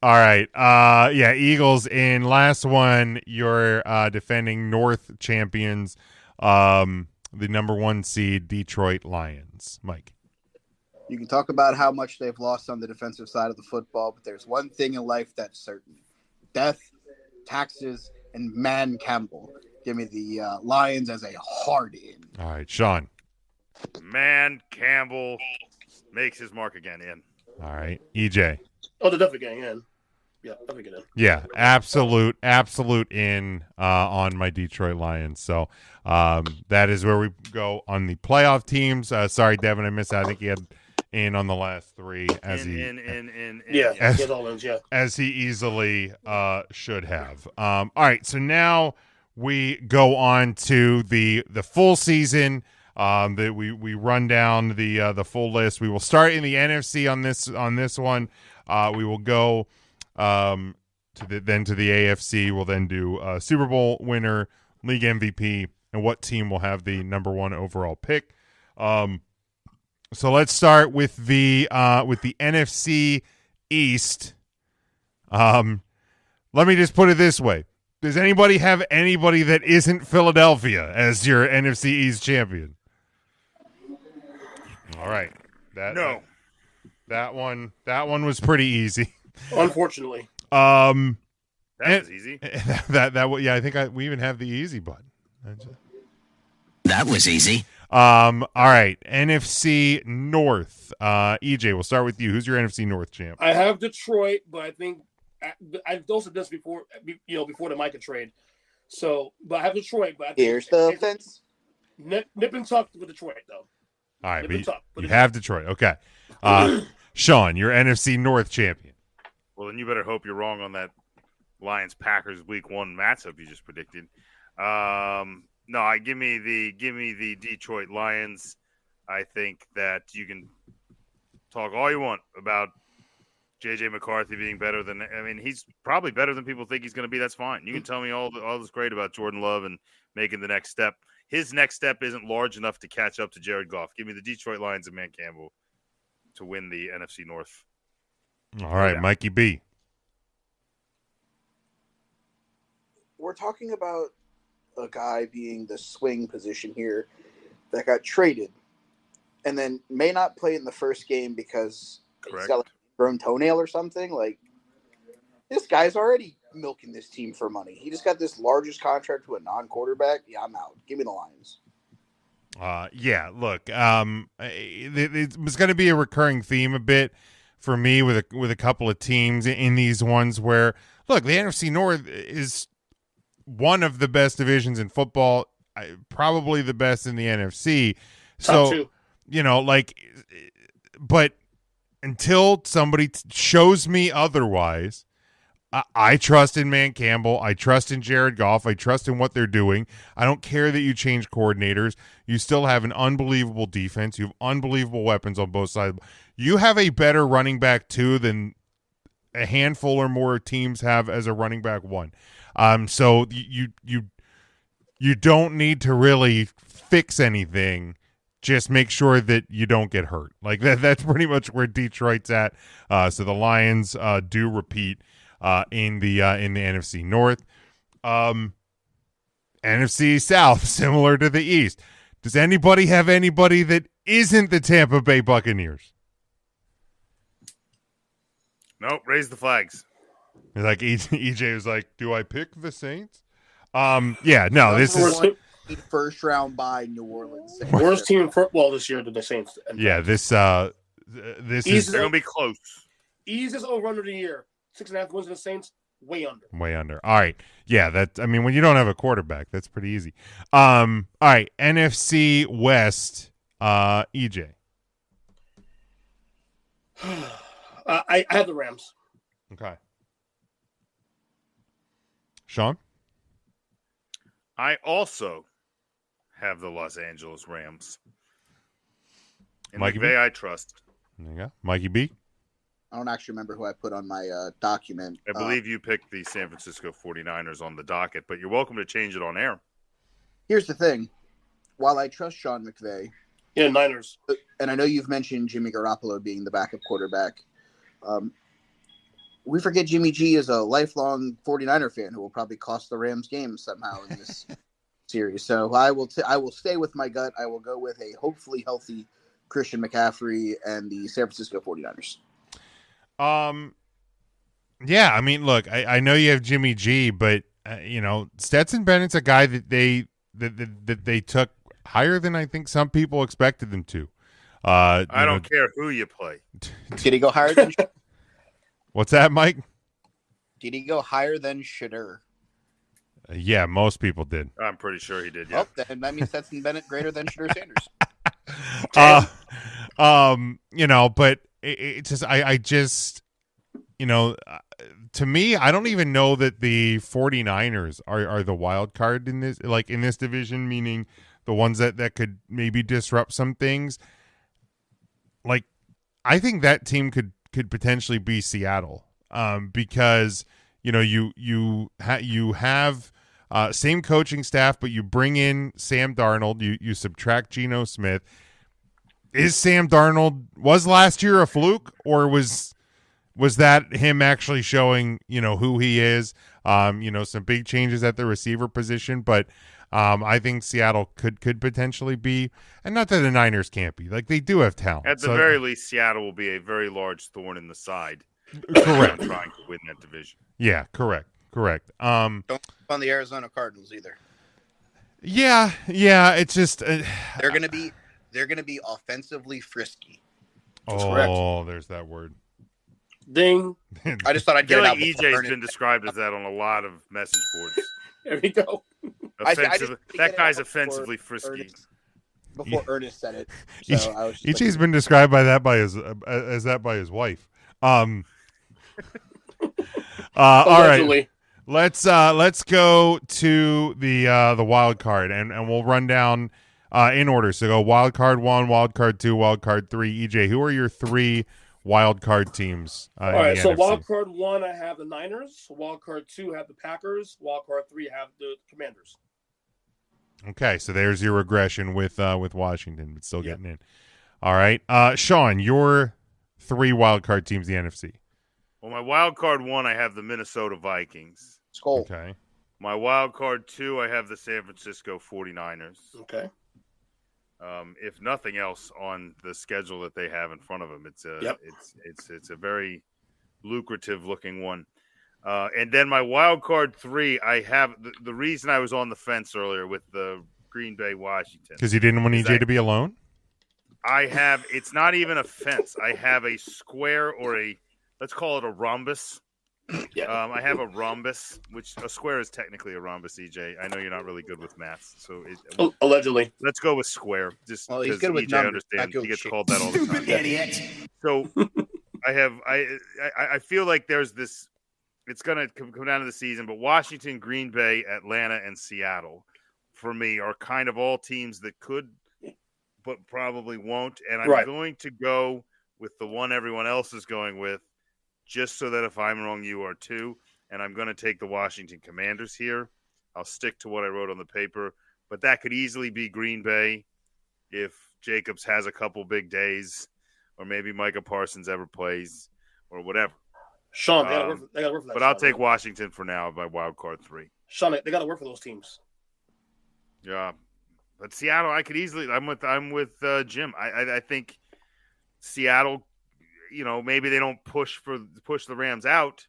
All right. Yeah, Eagles in. Last one, you're defending North champions, the number 1 seed Detroit Lions. Mike. You can talk about how much they've lost on the defensive side of the football, but there's one thing in life that's certain. Death, taxes, and Man Campbell. Give me the Lions as a hard in. All right, Sean. Man Campbell makes his mark again in. All right, EJ. Oh, they're definitely getting in. Yeah, definitely getting in. Yeah, absolute in on my Detroit Lions. So that is where we go on the playoff teams. Sorry, Devin, I missed that. I think he had in on the last 3 as as he easily should have. All right, so now we go on to the full season. That we run down the full list. We will start in the NFC on this one. We will go to the AFC. We'll then do Super Bowl winner, league MVP, and what team will have the number 1 overall pick. So let's start with the NFC East. Let me just put it this way. Does anybody have anybody that isn't Philadelphia as your NFC East champion? All right. That one was pretty easy. Unfortunately. That was easy. Yeah, I think we even have the easy button. That was easy. All right, NFC North. EJ, we'll start with you. Who's your NFC North champ? I have Detroit, but I think I've also done this before. Before the Micah trade. So, but I have Detroit. But Here's the fence. Nip and tuck with Detroit, though. All right, but you have Detroit. Okay. Sean, you're NFC North champion. Well, then you better hope you're wrong on that Lions-Packers Week 1 matchup you just predicted. No, give me the Detroit Lions. I think that you can talk all you want about J.J. McCarthy being better than – I mean, he's probably better than people think he's going to be. That's fine. You can tell me all this great about Jordan Love and making the next step. His next step isn't large enough to catch up to Jared Goff. Give me the Detroit Lions and Man Campbell to win the NFC North. All right, Mikey B. We're talking about a guy being the swing position here that got traded and then may not play in the first game because he's got like a grown toenail or something. Like, this guy's already milking this team for money. He just got this largest contract to a non-quarterback. Yeah, I'm out. Give me the Lions. Yeah, look, it was going to be a recurring theme a bit for me with a couple of teams in these ones where, look, the NFC North is one of the best divisions in football, probably the best in the NFC. So, but until somebody shows me otherwise, I trust in Man Campbell. I trust in Jared Goff. I trust in what they're doing. I don't care that you change coordinators. You still have an unbelievable defense. You have unbelievable weapons on both sides. You have a better running back two than a handful or more teams have as a running back one. So you don't need to really fix anything. Just make sure that you don't get hurt. Like that's pretty much where Detroit's at. So the Lions do repeat in the NFC North. NFC South, similar to the East. Does anybody have anybody that isn't the Tampa Bay Buccaneers? Nope, raise the flags. Like EJ was like, do I pick the Saints? Yeah, no, this is first round bye New Orleans. Worst team in football this year than the Saints. Yeah, this is they're gonna be close. Easiest over under the year. 6.5 wins to the Saints, way under. Way under. All right. Yeah, when you don't have a quarterback, that's pretty easy. All right, NFC West, EJ. I have the Rams. Okay. Sean? I also have the Los Angeles Rams. In Mikey McVay, B? I trust. There you go. Mikey B? I don't actually remember who I put on my document. I believe you picked the San Francisco 49ers on the docket, but you're welcome to change it on air. Here's the thing. While I trust Sean McVay. Yeah, Niners. And I know you've mentioned Jimmy Garoppolo being the backup quarterback. We forget Jimmy G is a lifelong 49er fan who will probably cost the Rams game somehow in this series. So I will stay with my gut. I will go with a hopefully healthy Christian McCaffrey and the San Francisco 49ers. Yeah, I mean, look, I know you have Jimmy G, but Stetson Bennett's a guy that they took higher than I think some people expected them to. I don't care who you play. Did he go higher than? What's that, Mike? Did he go higher than Shedeur? Yeah, most people did. I'm pretty sure he did. Yeah. Oh, then that means Stetson Bennett greater than Shedeur Sanders. But it's just I just to me, I don't even know that the 49ers are the wild card in this division, meaning the ones that could maybe disrupt some things. Like, I think that team could potentially be Seattle, because you have same coaching staff, but you bring in Sam Darnold, you subtract Geno Smith. Is Sam Darnold was last year a fluke, or was that him actually showing who he is? Some big changes at the receiver position, but I think Seattle could potentially be, and not that the Niners can't be. Like, they do have talent. At the very least, Seattle will be a very large thorn in the side. Correct. Trying to win that division. Yeah, correct. Don't on the Arizona Cardinals either. Yeah. It's just they're gonna be offensively frisky. That's correct. There's that word. Ding. I just thought I'd get it out. EJ's been described as that on a lot of message boards. There we go. That guy's offensively frisky. Before Ernest said it, so I was just Ichi's been described by that by his wife. All right, let's go to the wild card and we'll run down in order. So go wild card 1, wild card 2, wild card 3. EJ, who are your 3 wild card teams? All right, so NFC? Wild card 1, I have the Niners. Wild card 2, I have the Packers. Wild card 3, I have the Commanders. Okay, so there's your regression with Washington, but still getting in. All right, Sean, your 3 wild card teams in the NFC. Well, my wild card 1, I have the Minnesota Vikings. Skull. Okay. My wild card 2, I have the San Francisco 49ers. Okay. If nothing else on the schedule that they have in front of them, it's a very lucrative looking one. And then my wild card 3, I have the reason I was on the fence earlier with the Green Bay, Washington. Because you didn't want EJ to be alone? It's not even a fence. I have a square or let's call it a rhombus. I have a rhombus, which a square is technically a rhombus, EJ. I know you're not really good with maths. So allegedly. Let's go with square. Just because EJ understands. He gets called that all the time. Idiot. So I feel like there's this. It's going to come down to the season, but Washington, Green Bay, Atlanta, and Seattle, for me, are kind of all teams that could, but probably won't. And I'm going to go with the one everyone else is going with, just so that if I'm wrong, you are too. And I'm going to take the Washington Commanders here. I'll stick to what I wrote on the paper, but that could easily be Green Bay if Jacobs has a couple big days, or maybe Micah Parsons ever plays, or whatever. Sean, they got to work for that. But I'll take Washington for now by wild card 3. Sean, they got to work for those teams. Yeah, but Seattle, I could easily. I'm with Jim. I think Seattle. Maybe they don't push the Rams out,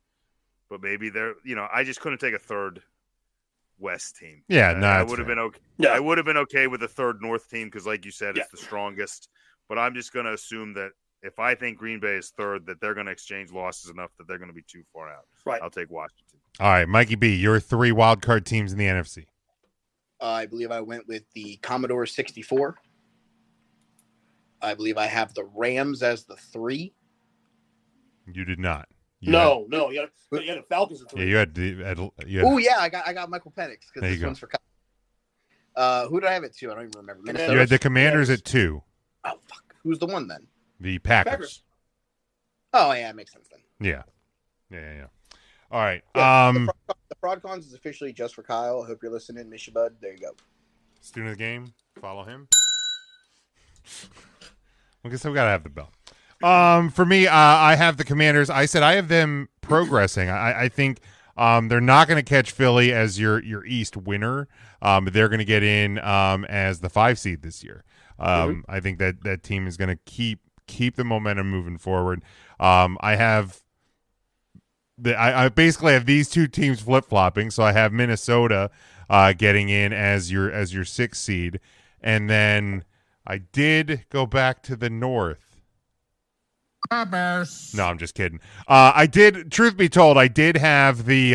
but maybe they're. I just couldn't take a third West team. Yeah, I would have been okay. Yeah. I would have been okay with a third North team because, like you said, it's the strongest. But I'm just going to assume that. If I think Green Bay is third, that they're going to exchange losses enough that they're going to be too far out. Right. I'll take Washington. All right, Mikey B, your 3 wild card teams in the NFC. I believe I went with the Commodore 64. I believe I have the Rams as the 3. You did not. No. You had the Falcons at 3. Yeah, you had. Oh yeah, I got Michael Penix because this one's for. Who did I have it to? I don't even remember. You had the Commanders at 2. Oh fuck! Who's the one then? The Packers. Oh yeah, it makes sense then. Yeah. All right. The Fraudcons is officially just for Kyle. I hope you're listening, miss you, bud. There you go. Student of the game. Follow him. I guess we gotta have the bell. For me, I have the Commanders. I said I have them progressing. I think they're not going to catch Philly as your East winner, but they're going to get in as the 5 seed this year. I think that team is going to keep the momentum moving forward. I basically have these 2 teams flip-flopping. So I have Minnesota getting in as your 6th seed, and then I did go back to the North. Bears. No, I'm just kidding. I did. Truth be told, I did have the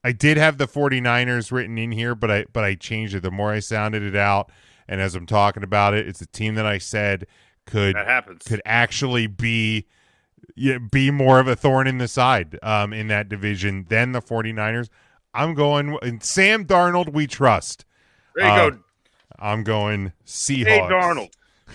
49ers written in here, but I changed it. The more I sounded it out, and as I'm talking about it, it's a team that I said could actually be more of a thorn in the side in that division than the 49ers. I'm going Sam Darnold. We trust. There you go. I'm going Seahawks.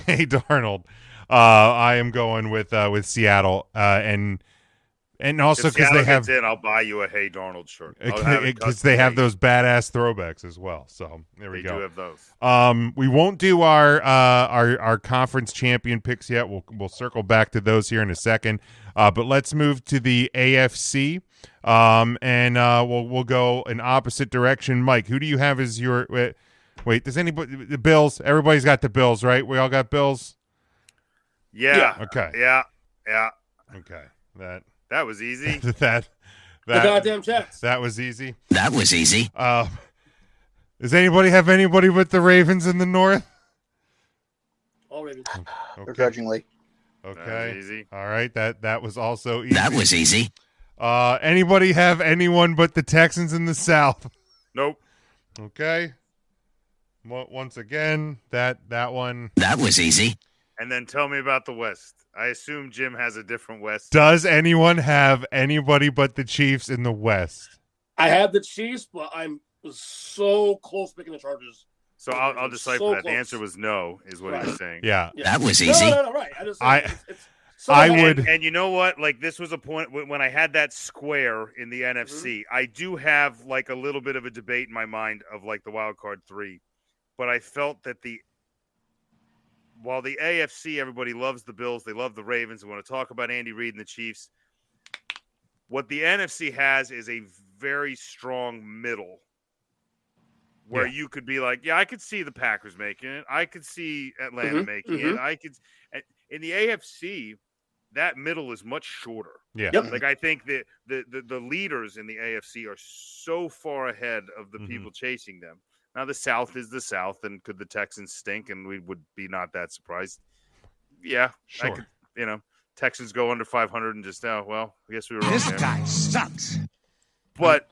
Hey Darnold. I am going with Seattle, and also because they have. I'll buy you a Hey Darnold shirt because they have those badass throwbacks as well. So there we go. They do have those. We won't do our conference champion picks yet. We'll circle back to those here in a second. But let's move to the AFC. And we'll go in opposite direction. Mike, who do you have as your? Wait, does anybody the Bills? Everybody's got the Bills, right? We all got Bills. Yeah. Okay. Yeah. Okay. That was easy. that the goddamn Jets. That was easy. That was easy. Does anybody have anybody with the Ravens in the North? All Ravens. Okay. Begrudgingly. Okay. That was easy. All right. That was also easy. That was easy. Anybody have anyone but the Texans in the South? Nope. Okay. Once again, that one. That was easy. And then tell me about the West. I assume Jim has a different West. Does anyone have anybody but the Chiefs in the West? I have the Chiefs, but I'm so close picking the Chargers. So I'll decipher so that. close. The answer was no, is what he was saying. Yeah. That was easy. No, right. I would. And you know what? Like, this was a point when I had that square in the NFC. I do have like a little bit of a debate in my mind of like the wild card 3, but I felt that while the AFC, everybody loves the Bills, they love the Ravens, they want to talk about Andy Reid and the Chiefs. What the NFC has is a very strong middle where you could be like, yeah, I could see the Packers making it. I could see Atlanta making it. I could. In the AFC, that middle is much shorter. Yeah. Like, I think that the leaders in the AFC are so far ahead of the people chasing them. Now, the South is the South, and could the Texans stink? And we would be not that surprised. Yeah. Sure. I could, Texans go under 500 and just now, well, I guess we were wrong. This guy sucks. But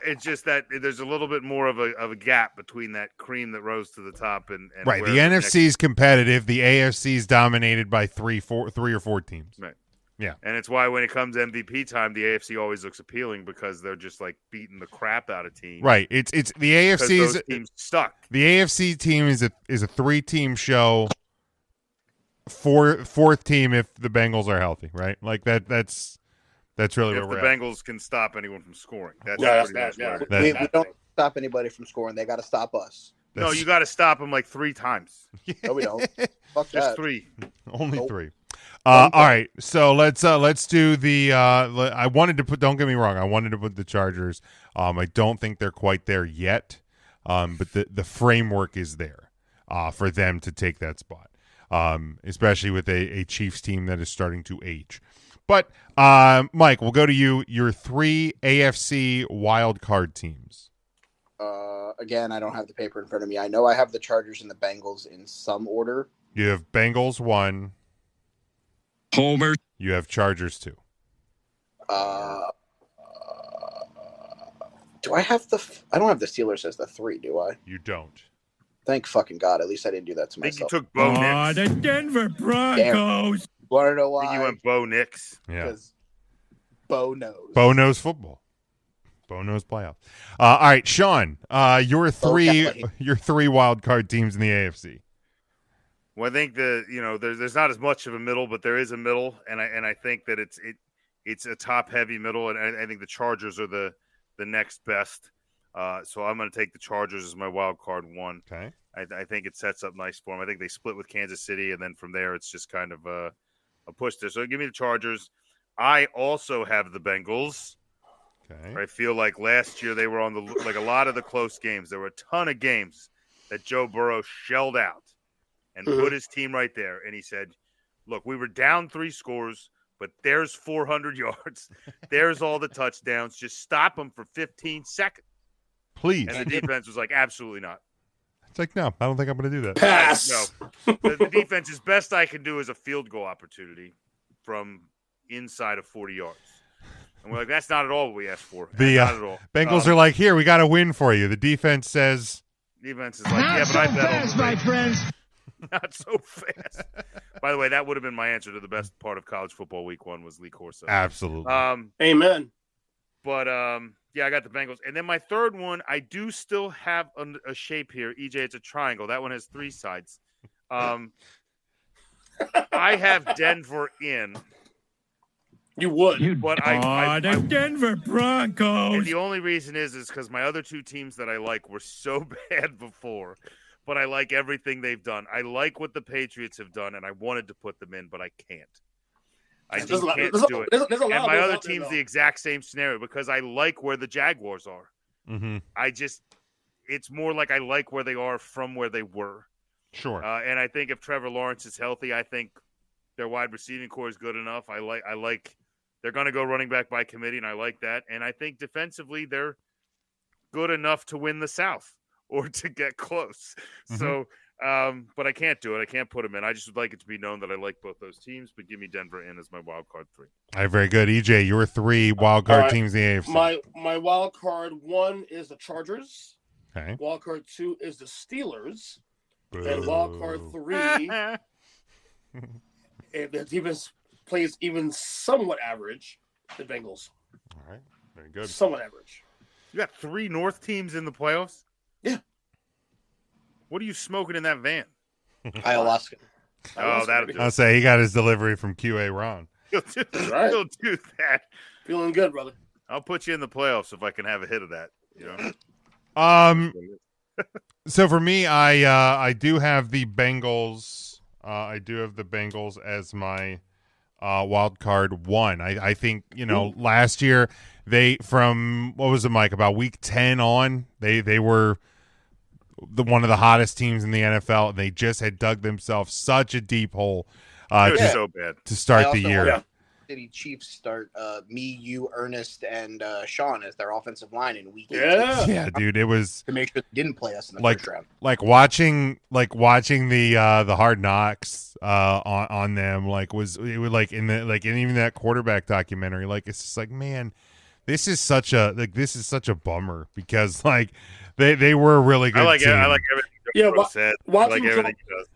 it's just that there's a little bit more of a gap between that cream that rose to the top and right. The NFC is competitive. The AFC is dominated by three or four teams. Right. Yeah. And it's why when it comes MVP time, the AFC always looks appealing because they're just like beating the crap out of teams. Right. It's the AFC's teams stuck. The AFC team is a 3-team show. Fourth team if the Bengals are healthy, right? Like that's really if where the we're at. Bengals can stop anyone from scoring. That's We don't stop anybody from scoring. They got to stop us. No, you got to stop them like 3 times. No, we don't. Fuck Just that. 3. Only 3. All right, so let's do the. I wanted to put. Don't get me wrong. I wanted to put the Chargers. I don't think they're quite there yet. But the framework is there for them to take that spot. Especially with a Chiefs team that is starting to age. But Mike, we'll go to you. Your 3 AFC wild card teams. Again, I don't have the paper in front of me. I know I have the Chargers and the Bengals in some order. You have Bengals 1. Homer. You have Chargers 2. Do I have I don't have the Steelers as the 3, do I? You don't. Thank fucking God. At least I didn't do that to I think myself. you took Bo Nix. The Denver Broncos. Want to know I why? think you went Bo Nix. Yeah. Because Bo knows. Bo knows football. Bo knows playoffs. All right, Sean. Your 3 wild card teams in the AFC. Well, I think there's not as much of a middle, but there is a middle, and I think that it's a top heavy middle, and I think the Chargers are the next best. So I'm going to take the Chargers as my wild card 1. Okay. I think it sets up nice for them. I think they split with Kansas City, and then from there it's just kind of a push there. So give me the Chargers. I also have the Bengals. Okay. I feel like last year they were on a lot of the close games. There were a ton of games that Joe Burrow shelled out and put his team right there. And he said, look, we were down 3 scores, but there's 400 yards. There's all the touchdowns. Just stop them for 15 seconds. Please. And the defense was like, absolutely not. It's like, no, I don't think I'm going to do that. Pass. No. The defense's best I can do is a field goal opportunity from inside of 40 yards. And we're like, that's not at all what we asked for. Not at all. Bengals are like, here, we got a win for you. The defense says. Defense is like, yeah, but I bet fast, my friends. Not so fast. By the way, that would have been my answer to the best part of college football week 1 was Lee Corso. Absolutely. Amen. But, yeah, I got the Bengals. And then my third one, I do still have a shape here. EJ, it's a triangle. That one has 3 sides. I have Denver in. You would. But the Denver Broncos. And the only reason is because my other 2 teams that I like were so bad before. But I like everything they've done. I like what the Patriots have done, and I wanted to put them in, but I can't. I just can't do it. And my other team's the exact same scenario because I like where the Jaguars are. Mm-hmm. It's more like I like where they are from where they were. Sure. And I think if Trevor Lawrence is healthy, I think their wide receiving core is good enough. I like they're going to go running back by committee, and I like that. And I think defensively they're good enough to win the South or to get close. Mm-hmm. So But I can't do it. I can't put them in. I just would like it to be known that I like both those teams, but give me Denver in as my wild card 3. All right, very good. EJ, your 3 wild card teams in the AFC. My wild card 1 is the Chargers. Okay. Wild card 2 is the Steelers. Boo. And wild card 3, if the defense plays even somewhat average, the Bengals. All right, very good. Somewhat average. You got 3 North teams in the playoffs? Yeah. What are you smoking in that van? Ayahuasca. Oh, that'll do I'll say he got his delivery from QA Ron. He'll do that. Feeling good, brother. I'll put you in the playoffs if I can have a hit of that. You know. So for me, I do have the Bengals. I do have the Bengals as my wild card 1. I think last year they from what was it, Mike? About week 10 on, they were one of the hottest teams in the NFL, and they just had dug themselves such a deep hole. It was so bad to start the year. City Chiefs start me, you, Ernest, and Sean as their offensive line in week 8. Yeah, dude, it was to make sure they didn't play us in the first round. Like watching the Hard Knocks on them, it was like in even that quarterback documentary, it's just like, man, this is such a bummer because they were a really good team. I like everything Joe Burrow said. I like everything he does.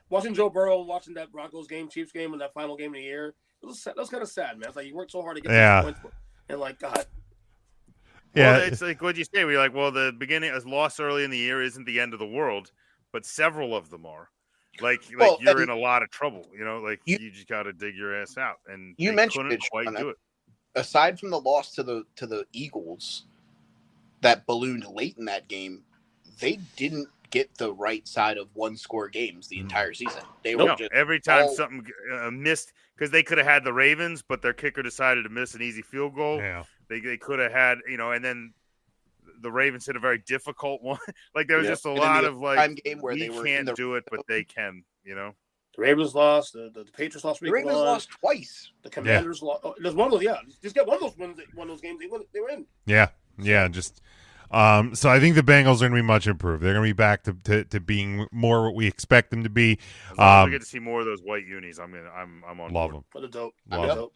Watching Joe Burrow, watching that Broncos game, Chiefs game, and that final game of the year, that was kind of sad, man. It's like you worked so hard to get these points, and God. Yeah, it's like what you say. We're like, well, the beginning as loss early in the year isn't the end of the world, but several of them are. You're in a lot of trouble. You just got to dig your ass out, and you mentioned it, quite do it. Aside from the loss to the Eagles, that ballooned late in that game, they didn't get the right side of 1-score games the entire season. They were just every time something missed, because they could have had the Ravens, but their kicker decided to miss an easy field goal. Yeah, they could have had and then the Ravens hit a very difficult one. There was just a lot of game where they can't do it, but they can. The Ravens lost. The Patriots lost. The Ravens lost twice. The Commanders lost. There's one of those. Yeah, just get one of those wins. One of those games they were in. Yeah. Just so I think the Bengals are going to be much improved. They're going to be back to being more what we expect them to be. I get to see more of those white unis. I'm on. Love board. them. What a dope. Love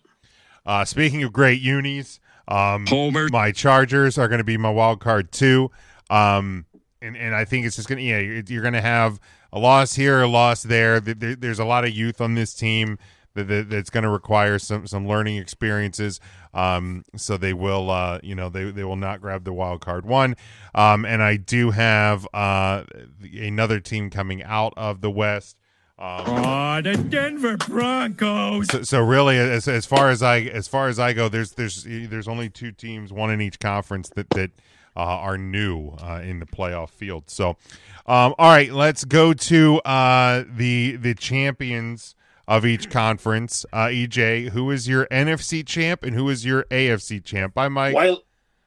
them. Speaking of great unis, my Chargers are going to be my wild card 2. And I think it's just going to you're going to have a loss here, a loss there. There's a lot of youth on this team that's going to require some learning experiences. So they will they will not grab the wild card 1. And I do have another team coming out of the West. The Denver Broncos. So really, as far as I go, there's only 2 teams, one in each conference that are new in the playoff field. So, all right, let's go to the champions of each conference. EJ, who is your NFC champ and who is your AFC champ? Bye, Mike.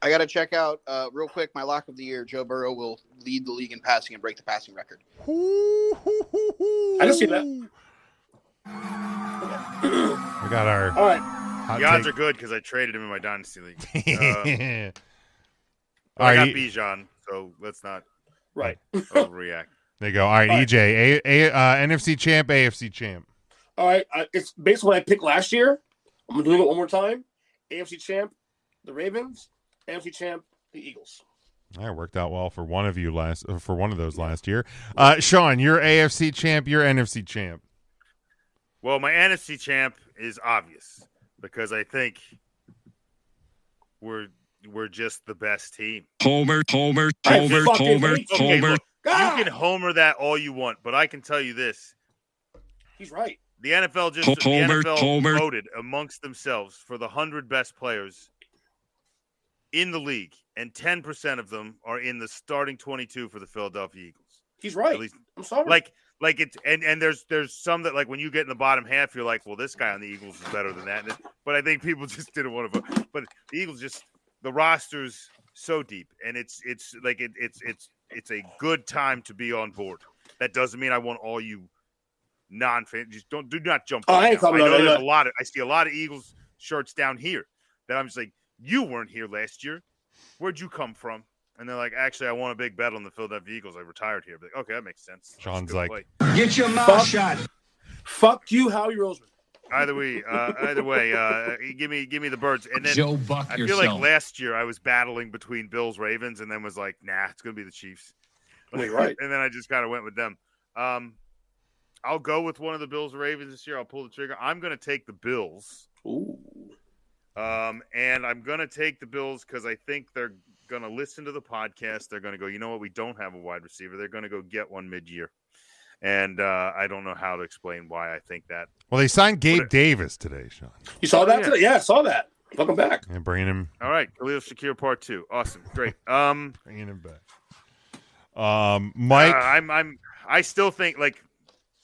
I got to check out real quick my lock of the year. Joe Burrow will lead the league in passing and break the passing record. I can see that. We got our all right. The odds are good because I traded him in my dynasty league. I got Bijan, so let's not overreact. There you go. All right, EJ, NFC champ, AFC champ. All right, it's based on what I picked last year. I'm doing it one more time. AFC champ, the Ravens. AFC champ, the Eagles. That worked out well for one of you for one of those last year. Sean, you're AFC champ, you're NFC champ. Well, my NFC champ is obvious because I think we're just the best team. Homer. Okay, look, you can homer that all you want, but I can tell you this. He's right. The NFL voted amongst themselves for the 100 best players in the league, and 10% of them are in the starting 22 for the Philadelphia Eagles. He's right. At least, I'm sorry. Like it, and there's some that when you get in the bottom half, you're like, well, this guy on the Eagles is better than that. But I think people just didn't want to vote. But the Eagles the roster's so deep, and it's a good time to be on board. That doesn't mean I want all you non-fans. Just do not jump. I see a lot of Eagles shirts down here that I'm just like, you weren't here last year. Where'd you come from? and they're like, actually, I want a big bet on the Philadelphia Eagles. I retired here. Like, okay, that makes sense. Sean's like, Get your mouth shut. Fuck you, Howie Roseman. Either way, give me the Birds. And then Joe Buck I feel like last year I was battling between Bills, Ravens, and then was like, nah, it's gonna be the Chiefs. Right. And then I just kind of went with them. I'll go with one of the Bills or Ravens this year. I'll pull the trigger. I'm gonna take the Bills. Ooh. And I'm gonna take the Bills because I think they're gonna listen to the podcast. They're gonna go, you know what? We don't have a wide receiver. They're gonna go get one mid-year. And I don't know how to explain why I think that. Well, they signed Gabe Davis today, Sean. You saw that today? Yeah, I saw that. Welcome back. And bringing him. All right, Khalil Shakir Part 2. Awesome, great. Bringing him back. Mike, I still think like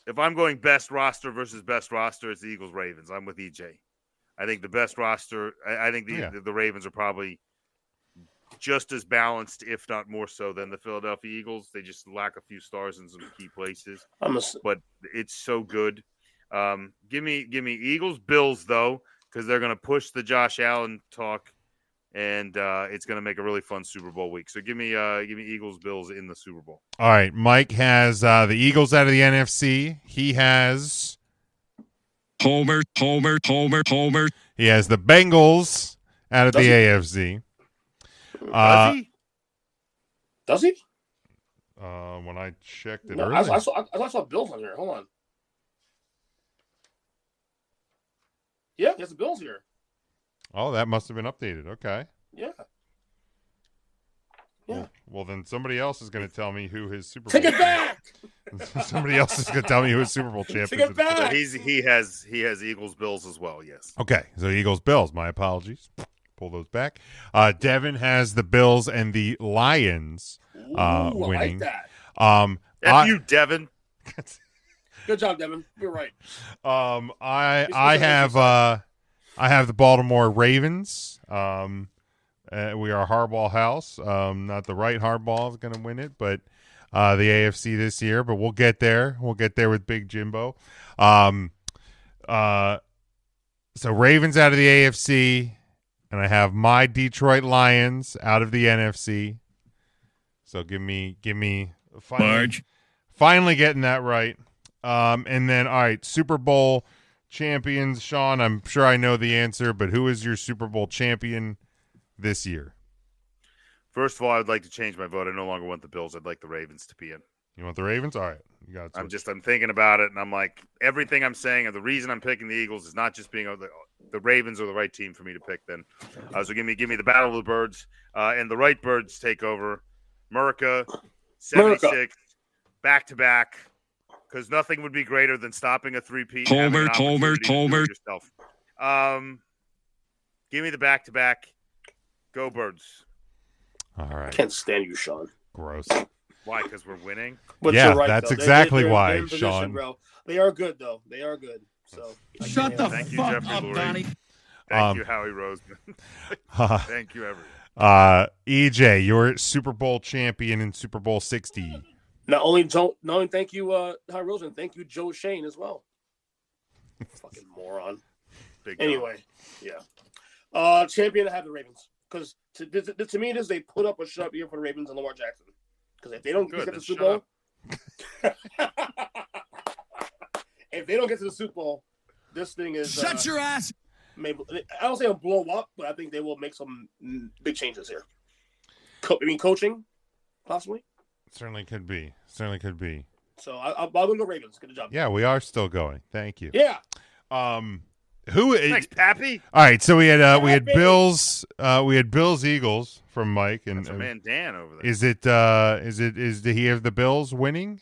if I'm going best roster versus best roster, it's the Eagles Ravens. I'm with EJ. I think the best roster. I think the Ravens are probably just as balanced, if not more so, than the Philadelphia Eagles. They just lack a few stars in some key places. But it's so good. Give me Eagles, Bills though, because they're going to push the Josh Allen talk, and it's going to make a really fun Super Bowl week. So give me Eagles, Bills in the Super Bowl. All right, Mike has the Eagles out of the NFC. He has Homer. He has the Bengals out of the AFC. Does he? When I checked it No, earlier. I saw Bills on here. Hold on. Yeah, there's the Bills here. Oh, that must have been updated. Okay. Yeah. Well, then somebody else is going to tell me who his Super Bowl. Take it back. Somebody else is going to tell me who his Super Bowl champion Take it back. He has Eagles, Bills as well. Yes. Okay, so Eagles, Bills. My apologies. Pull those back. Devin has the Bills and the Lions winning. I like that. You, Devin. Good job, Devin. You're right. I have the Baltimore Ravens. We are Hardball House. Not the right Hardball is going to win it, but the AFC this year. But we'll get there. We'll get there with Big Jimbo. So Ravens out of the AFC. And I have my Detroit Lions out of the NFC. So give me finally getting that right. And then, all right, Super Bowl champions. Sean, I'm sure I know the answer, but who is your Super Bowl champion this year? First of all, I would like to change my vote. I no longer want the Bills. I'd like the Ravens to be in. You want the Ravens? All right. You got it. I'm thinking about it, and I'm like, everything I'm saying, and the reason I'm picking the Eagles is not just being the Ravens are the right team for me to pick then. So give me the Battle of the Birds, and the right Birds take over. America, 76, back-to-back, because nothing would be greater than stopping a three-peat. Homer. Yourself. Give me the back-to-back. Go Birds. All right. I can't stand you, Sean. Gross. Why? Because we're winning? But yeah, you're right, that's though. exactly they're why, in position, Sean. Bro. They are good, though. They are good. So Shut the Thank you, fuck Jeffrey up, Lurie. Donnie. Thank you, Howie Roseman. Thank you, everyone. EJ, your Super Bowl champion in Super Bowl 60. Not only thank you, Howie Roseman, thank you, Joe Shane, as well. Fucking moron. Anyway, yeah. Champion, I have the Ravens. Because to me, they put up a shut year for the Ravens and Lamar Jackson. Because if they don't get to the Super Bowl, if they don't get to the Super Bowl, this thing is shut your ass. Maybe I don't say it'll blow up, but I think they will make some big changes here. Coaching, possibly. Certainly could be. So I'll go to Ravens. Good job. Yeah, we are still going. Thank you. Yeah. Thanks, Pappy. All right, so we had Bills Eagles from Mike, and that's our man Dan over there. Is did he have the Bills winning?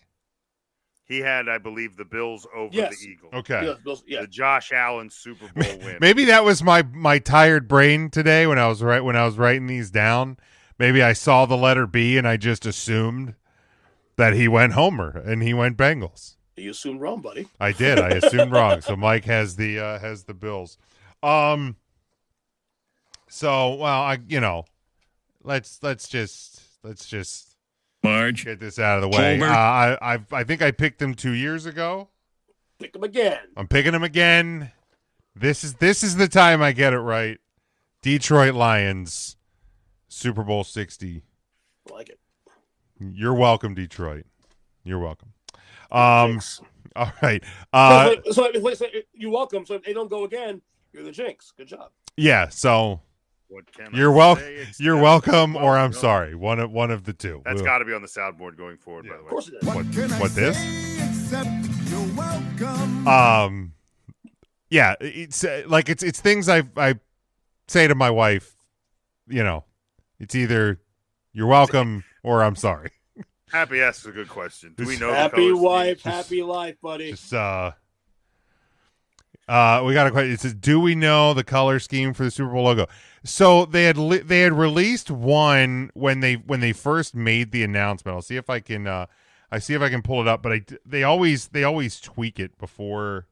He had, I believe, the Bills over the Eagles. Okay. Bills, the Josh Allen Super Bowl win. Maybe that was my tired brain today when I was writing these down. Maybe I saw the letter B and I just assumed that he went Homer and he went Bengals. You assumed wrong, buddy. I did. I assumed wrong. So Mike has the Bills. So let's just Marge, get this out of the way. I think I picked him 2 years ago. Pick him again. I'm picking him again. This is the time I get it right. Detroit Lions, Super Bowl 60. I like it. You're welcome, Detroit. You're welcome. All right. So you're welcome. So if they don't go again, you're the jinx. Good job. Yeah. So what can you're welcome, or I'm sorry. One of the two. That's got to be on the soundboard going forward. By the way, of course it is. What this? You're welcome. Yeah. It's like it's things I say to my wife. You know, it's either you're welcome or I'm sorry. Happy asks a good question. Do we know happy the wife, happy life, buddy? Just we got a question. It says, "Do we know the color scheme for the Super Bowl logo?" So they had released one when they first made the announcement. I'll see if I can pull it up, but they always tweak it before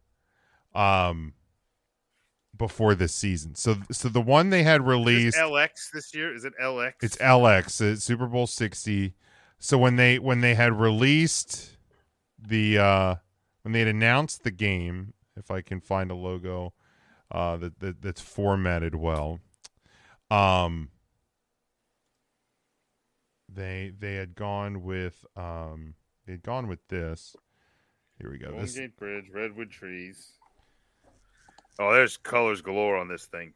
this season. So the one they had released, is LX this year. Is it LX? It's LX. It's Super Bowl 60. So when they had released when they had announced the game, if I can find a logo that's formatted well, they had gone with this. Here we go. Golden Gate Bridge, redwood trees. Oh, there's colors galore on this thing.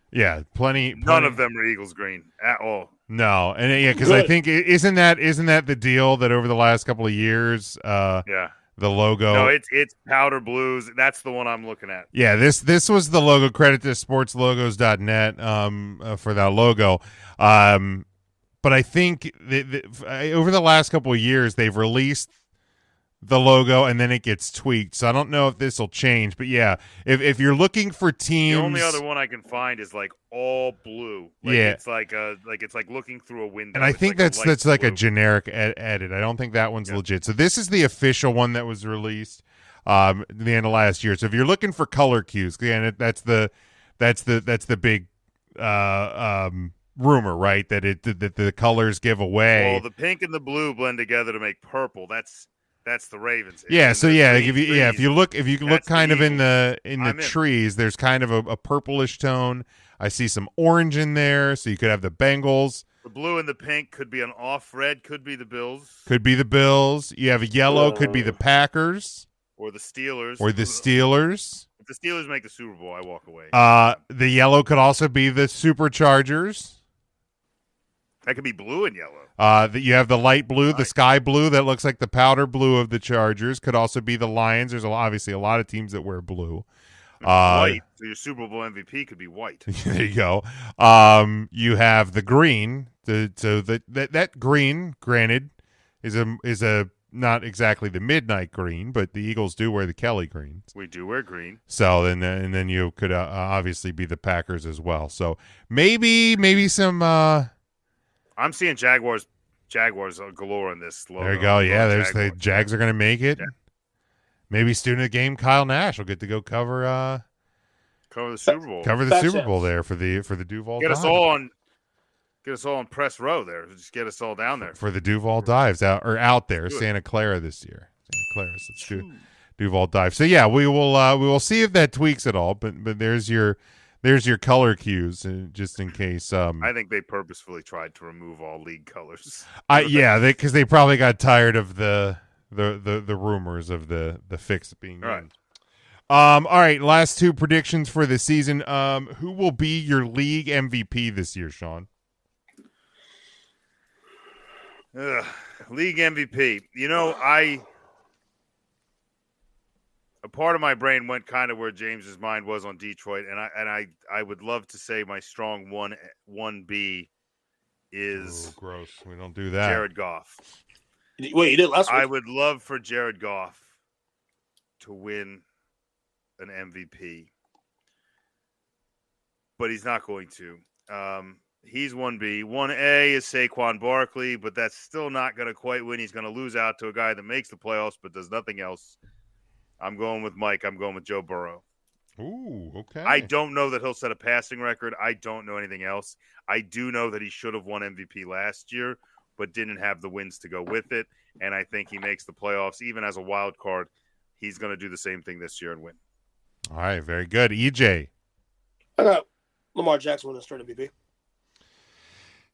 Yeah, plenty. None of them are Eagles green at all. No, and because I think isn't that the deal that over the last couple of years, the logo. No, it's powder blues. That's the one I'm looking at. Yeah, this was the logo. Credit to sportslogos.net for that logo. But I think over the last couple of years they've released the logo and then it gets tweaked. So I don't know if this will change, but yeah, if you're looking for teams, the only other one I can find is like all blue. It's like looking through a window. And I think that's like a generic edit. I don't think that one's legit. So this is the official one that was released at the end of last year. So if you're looking for color cues, again, that's the big rumor, right? That the colors give away. Well, the pink and the blue blend together to make purple. That's the Ravens. Yeah, so yeah, if you look kind of in the trees, there's kind of a purplish tone. I see some orange in there, so you could have the Bengals. The blue and the pink could be an off red, could be the Bills. Could be the Bills. You have a yellow, could be the Packers. Or the Steelers. Or the Steelers. If the Steelers make the Super Bowl, I walk away. The yellow could also be the Superchargers. That could be blue and yellow. You have the light blue, the sky blue that looks like the powder blue of the Chargers. Could also be the Lions. There's obviously a lot of teams that wear blue. White. So your Super Bowl MVP could be white. There you go. You have the green. That green, granted, is a not exactly the midnight green, but the Eagles do wear the Kelly greens. We do wear green. So then you could obviously be the Packers as well. So maybe some. I'm seeing Jaguars galore in this logo. There you go. Yeah, the Jags are going to make it. Yeah. Maybe student of the game Kyle Nash will get to go cover the Super Bowl. Cover the Super Bowl there for the Duval. Get us all on press row there. Just get us all down there for the Duval dives out there. Santa Clara this year. Santa Clara. So let's do Duval dive. So yeah, we will see if that tweaks at all. But there's your color cues, just in case. I think they purposefully tried to remove all league colors. Because they probably got tired of the rumors of the fix being done. All right, last two predictions for the season. Who will be your league MVP this year, Sean? League MVP. A part of my brain went kind of where James's mind was on Detroit, and I would love to say my strong 1B is gross. We don't do that. Jared Goff. Wait, you did last week? I would love for Jared Goff to win an MVP, but he's not going to. He's 1B. 1A is Saquon Barkley, but that's still not going to quite win. He's going to lose out to a guy that makes the playoffs but does nothing else. I'm going with Mike. I'm going with Joe Burrow. Ooh, okay. I don't know that he'll set a passing record. I don't know anything else. I do know that he should have won MVP last year, but didn't have the wins to go with it. And I think he makes the playoffs. Even as a wild card, he's going to do the same thing this year and win. All right, very good. EJ. I got Lamar Jackson winning straight MVP.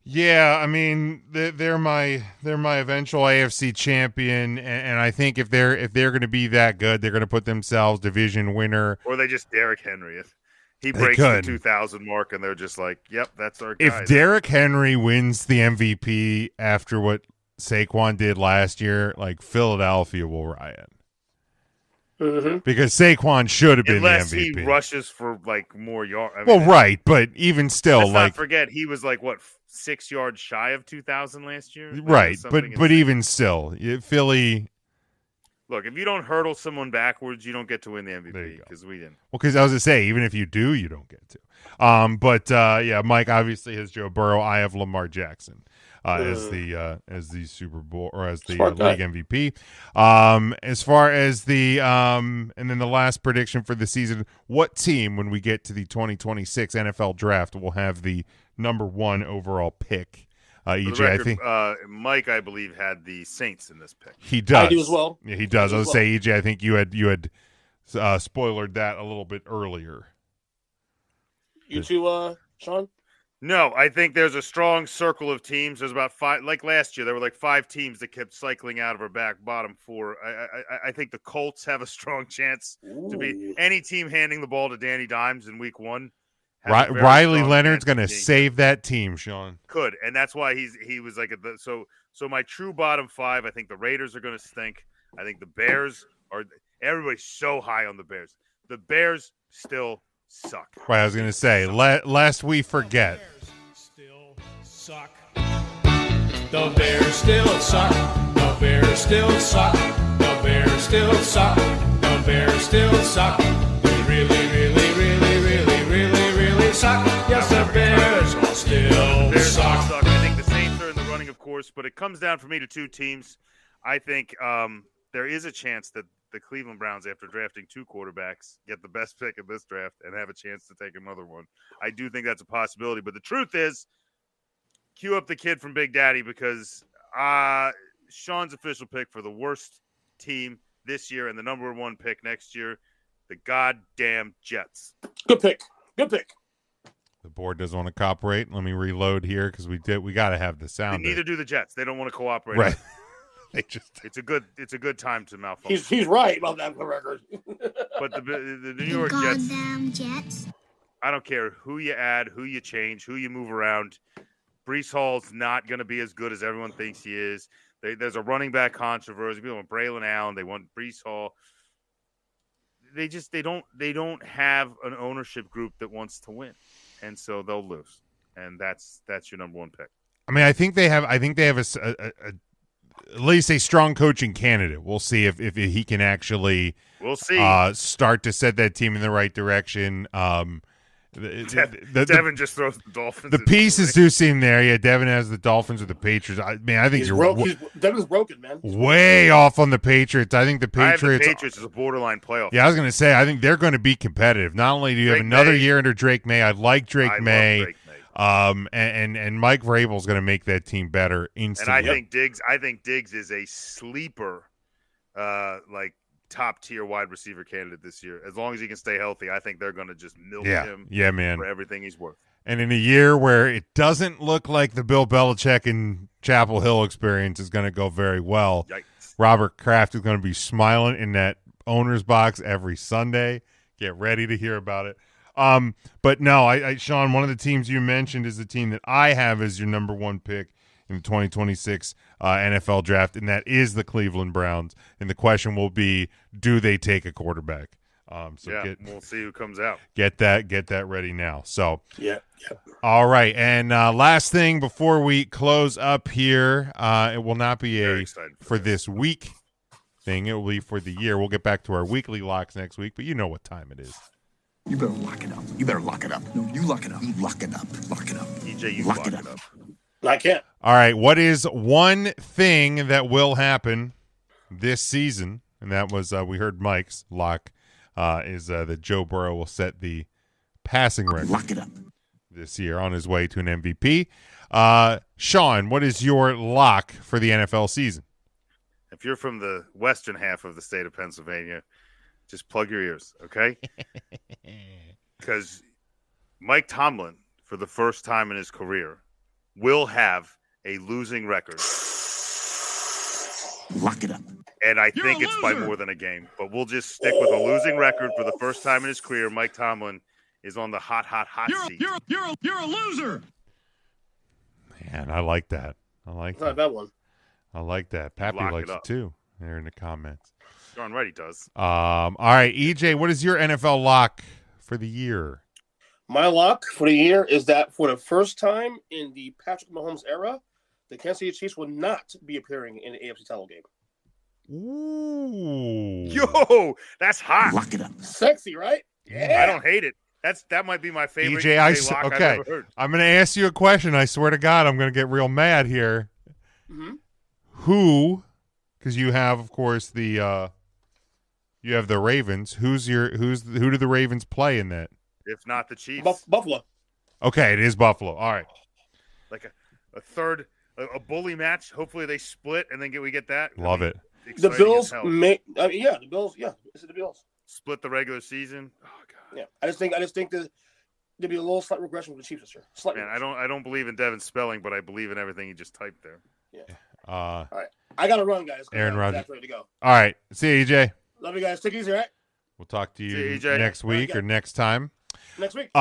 Yeah, I mean they're my eventual AFC champion, and I think if they're going to be that good, they're going to put themselves division winner. Or they just Derrick Henry. If he breaks the 2,000 mark, and they're just like, "Yep, that's our guy." If Derrick Henry wins the MVP after what Saquon did last year, like Philadelphia will riot. Because Saquon should have been the MVP. Unless he rushes for like more yards. Right, but even still, let's not forget he was like what 6 yards shy of 2,000 last year. Right, but even still, Philly. Look, if you don't hurdle someone backwards, you don't get to win the MVP because we didn't. Well, because I was gonna say, even if you do, you don't get to. But Mike obviously has Joe Burrow. I have Lamar Jackson as the Super Bowl or as the league MVP. As far as the and then the last prediction for the season, what team when we get to the 2026 NFL draft will have the number 1 overall pick? EJ, record, I think Mike, I believe, had the Saints in this pick. He does. I do as well. Yeah, he does. I was say, EJ, I think you had spoilered that a little bit earlier. You too, Sean? No, I think there's a strong circle of teams. There's about 5. Like last year, there were like 5 teams that kept cycling out of our bottom 4. I think the Colts have a strong chance to be any team handing the ball to Danny Dimes in week 1. Riley Leonard's going to save that team, Sean. Could, and that's why he was like so my true bottom 5. I think the Raiders are going to stink. I think the Bears are. Everybody's so high on the Bears. The Bears still suck. Right, I was going to say, lest we forget. The Bears still suck. The Bears still suck. The Bears still suck. The Bears still suck. The Bears still suck. They really, really, really, really, really, really suck. Yes, the Bears still suck. I think the Saints are in the running, of course, but it comes down for me to 2 teams. I think there is a chance that the Cleveland Browns, after drafting 2 quarterbacks, get the best pick in this draft and have a chance to take another one. I do think that's a possibility, but the truth is, cue up the kid from Big Daddy because Sean's official pick for the worst team this year and the number 1 pick next year, the goddamn Jets. Good pick. Good pick. The board doesn't want to cooperate. Let me reload here because we got to have the sound. Neither do the Jets. They don't want to cooperate. Right. It's a good time to malfunction. He's right about that for record. But the New York Jets. I don't care who you add, who you change, who you move around. Breece Hall's not going to be as good as everyone thinks he is. There's a running back controversy. People want Braylon Allen. They want Breece Hall. They don't have an ownership group that wants to win, and so they'll lose. And that's your number 1 pick. I mean, I think they have at least a strong coaching candidate. We'll see if he can actually start to set that team in the right direction. Devin just throws the Dolphins. The pieces do seem there. Yeah, Devin has the Dolphins or the Patriots. I think Devin's broken, man. Way off on the Patriots. I think the Patriots. I have the Patriots is a borderline playoff. Yeah, I was going to say I think they're going to be competitive. Not only do you have another year under Drake May, I like Drake May. And Mike Vrabel's going to make that team better instantly. And I think Diggs is a sleeper, like top tier wide receiver candidate this year. As long as he can stay healthy, I think they're going to just milk him. Yeah, man, for everything he's worth. And in a year where it doesn't look like the Bill Belichick and Chapel Hill experience is going to go very well, Yikes. Robert Kraft is going to be smiling in that owner's box every Sunday. Get ready to hear about it. But no, Sean, one of the teams you mentioned is the team that I have as your number 1 pick in the 2026 NFL draft, and that is the Cleveland Browns. And the question will be, do they take a quarterback? We'll see who comes out. Get that ready now. So yeah. All right, and last thing before we close up here, it will not be for this week thing. It will be for the year. We'll get back to our weekly locks next week, but you know what time it is. You better lock it up. You better lock it up. No, you lock it up. You lock it up. Lock it up. EJ, you lock it up. I can't. All right, what is one thing that will happen this season? And that was, we heard Mike's lock, is that Joe Burrow will set the passing record. Lock it up. This year on his way to an MVP. Sean, what is your lock for the NFL season? If you're from the western half of the state of Pennsylvania, just plug your ears, okay? Because Mike Tomlin, for the first time in his career, will have a losing record. Lock it up. And I think it's by more than a game. But we'll just stick with a losing record for the first time in his career. Mike Tomlin is on the hot seat. You're a loser. Man, I like that. It's not a bad one. I like that. Pappy likes it too. There in the comments. Darn right he does. All right, EJ, what is your NFL lock for the year? My lock for the year is that for the first time in the Patrick Mahomes era, the Kansas City Chiefs will not be appearing in the AFC title game. Ooh. Yo, that's hot. Lock it up. Sexy, right? Yeah. I don't hate it. That might be my favorite EJ, lock I've okay. ever heard. I'm going to ask you a question. I swear to God, I'm going to get real mad here. Mm-hmm. Who, because you have, of course, you have the Ravens. Who do the Ravens play in that? If not the Chiefs. Buffalo. Okay, it is Buffalo. All right. Like a third, a bully match. Hopefully they split and then we get that. Love it. The Bills the Bills. Yeah, this is the Bills. Split the regular season. Oh God. Yeah, I just think that there'll be a little slight regression for the Chiefs this year. Man, I don't believe in Devin spelling, but I believe in everything he just typed there. Yeah. All right, I gotta run, guys. Aaron Rodgers. Ready to go. All right. See you, EJ. Love you guys. Take it easy, all right? We'll talk to you EJ. next week or next time. Next week.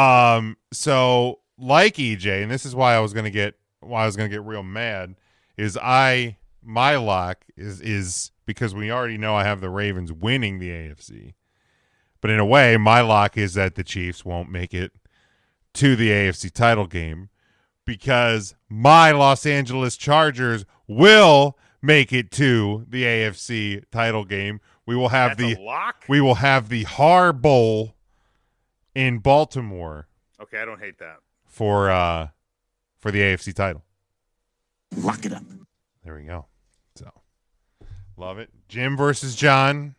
So like EJ, and this is why I was gonna get real mad, is my lock is because we already know I have the Ravens winning the AFC. But in a way, my lock is that the Chiefs won't make it to the AFC title game because my Los Angeles Chargers will make it to the AFC title game. We will have lock? We will have the Har Bowl in Baltimore. Okay, I don't hate that. For the AFC title. Lock it up. There we go. So love it. Jim versus John.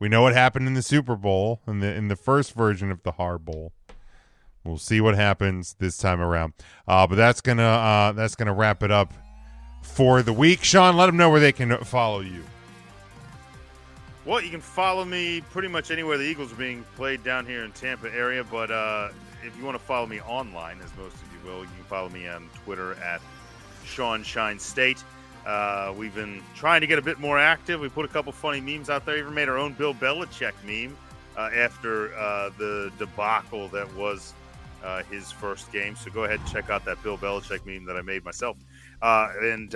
We know what happened in the Super Bowl in the first version of the Har Bowl. We'll see what happens this time around. But that's gonna wrap it up for the week. Sean, let them know where they can follow you. Well, you can follow me pretty much anywhere the Eagles are being played down here in Tampa area. But if you want to follow me online, as most of you will, you can follow me on Twitter at Sean Shine State. We've been trying to get a bit more active. We put a couple funny memes out there. Even made our own Bill Belichick meme after the debacle that was his first game. So go ahead and check out that Bill Belichick meme that I made myself. And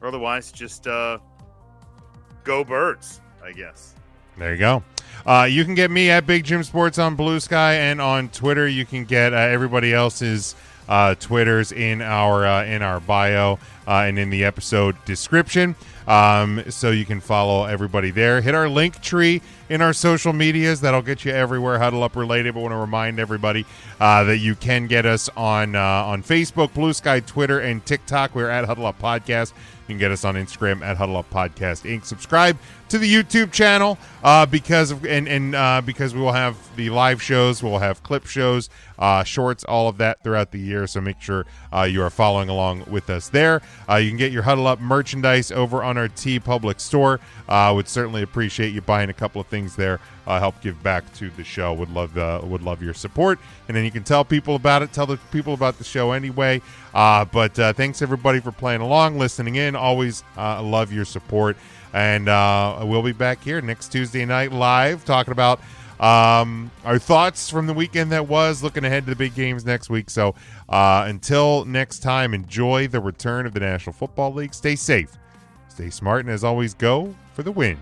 otherwise, just go Birds, I guess. There you go. You can get me at Big Jim Sports on Blue Sky and on Twitter. You can get everybody else's Twitters in our bio and in the episode description. So you can follow everybody there. Hit our link tree in our social medias. That'll get you everywhere Huddle Up related. But I want to remind everybody that you can get us on Facebook, Blue Sky, Twitter, and TikTok. We're at Huddle Up Podcast. You can get us on Instagram at Huddle Up Podcast Inc. Subscribe to the YouTube channel because we will have the live shows, we'll have clip shows, shorts, all of that throughout the year. So make sure you are following along with us there. You can get your Huddle Up merchandise over on our TeePublic store. Would certainly appreciate you buying a couple of things there. Help give back to the show. Would love your support, and then you can tell people about it. Tell the people about the show anyway. But thanks everybody for playing along, listening in. Always love your support, and we'll be back here next Tuesday night live talking about our thoughts from the weekend that was, looking ahead to the big games next week. So until next time, enjoy the return of the National Football League. Stay safe, stay smart, and as always, go for the win.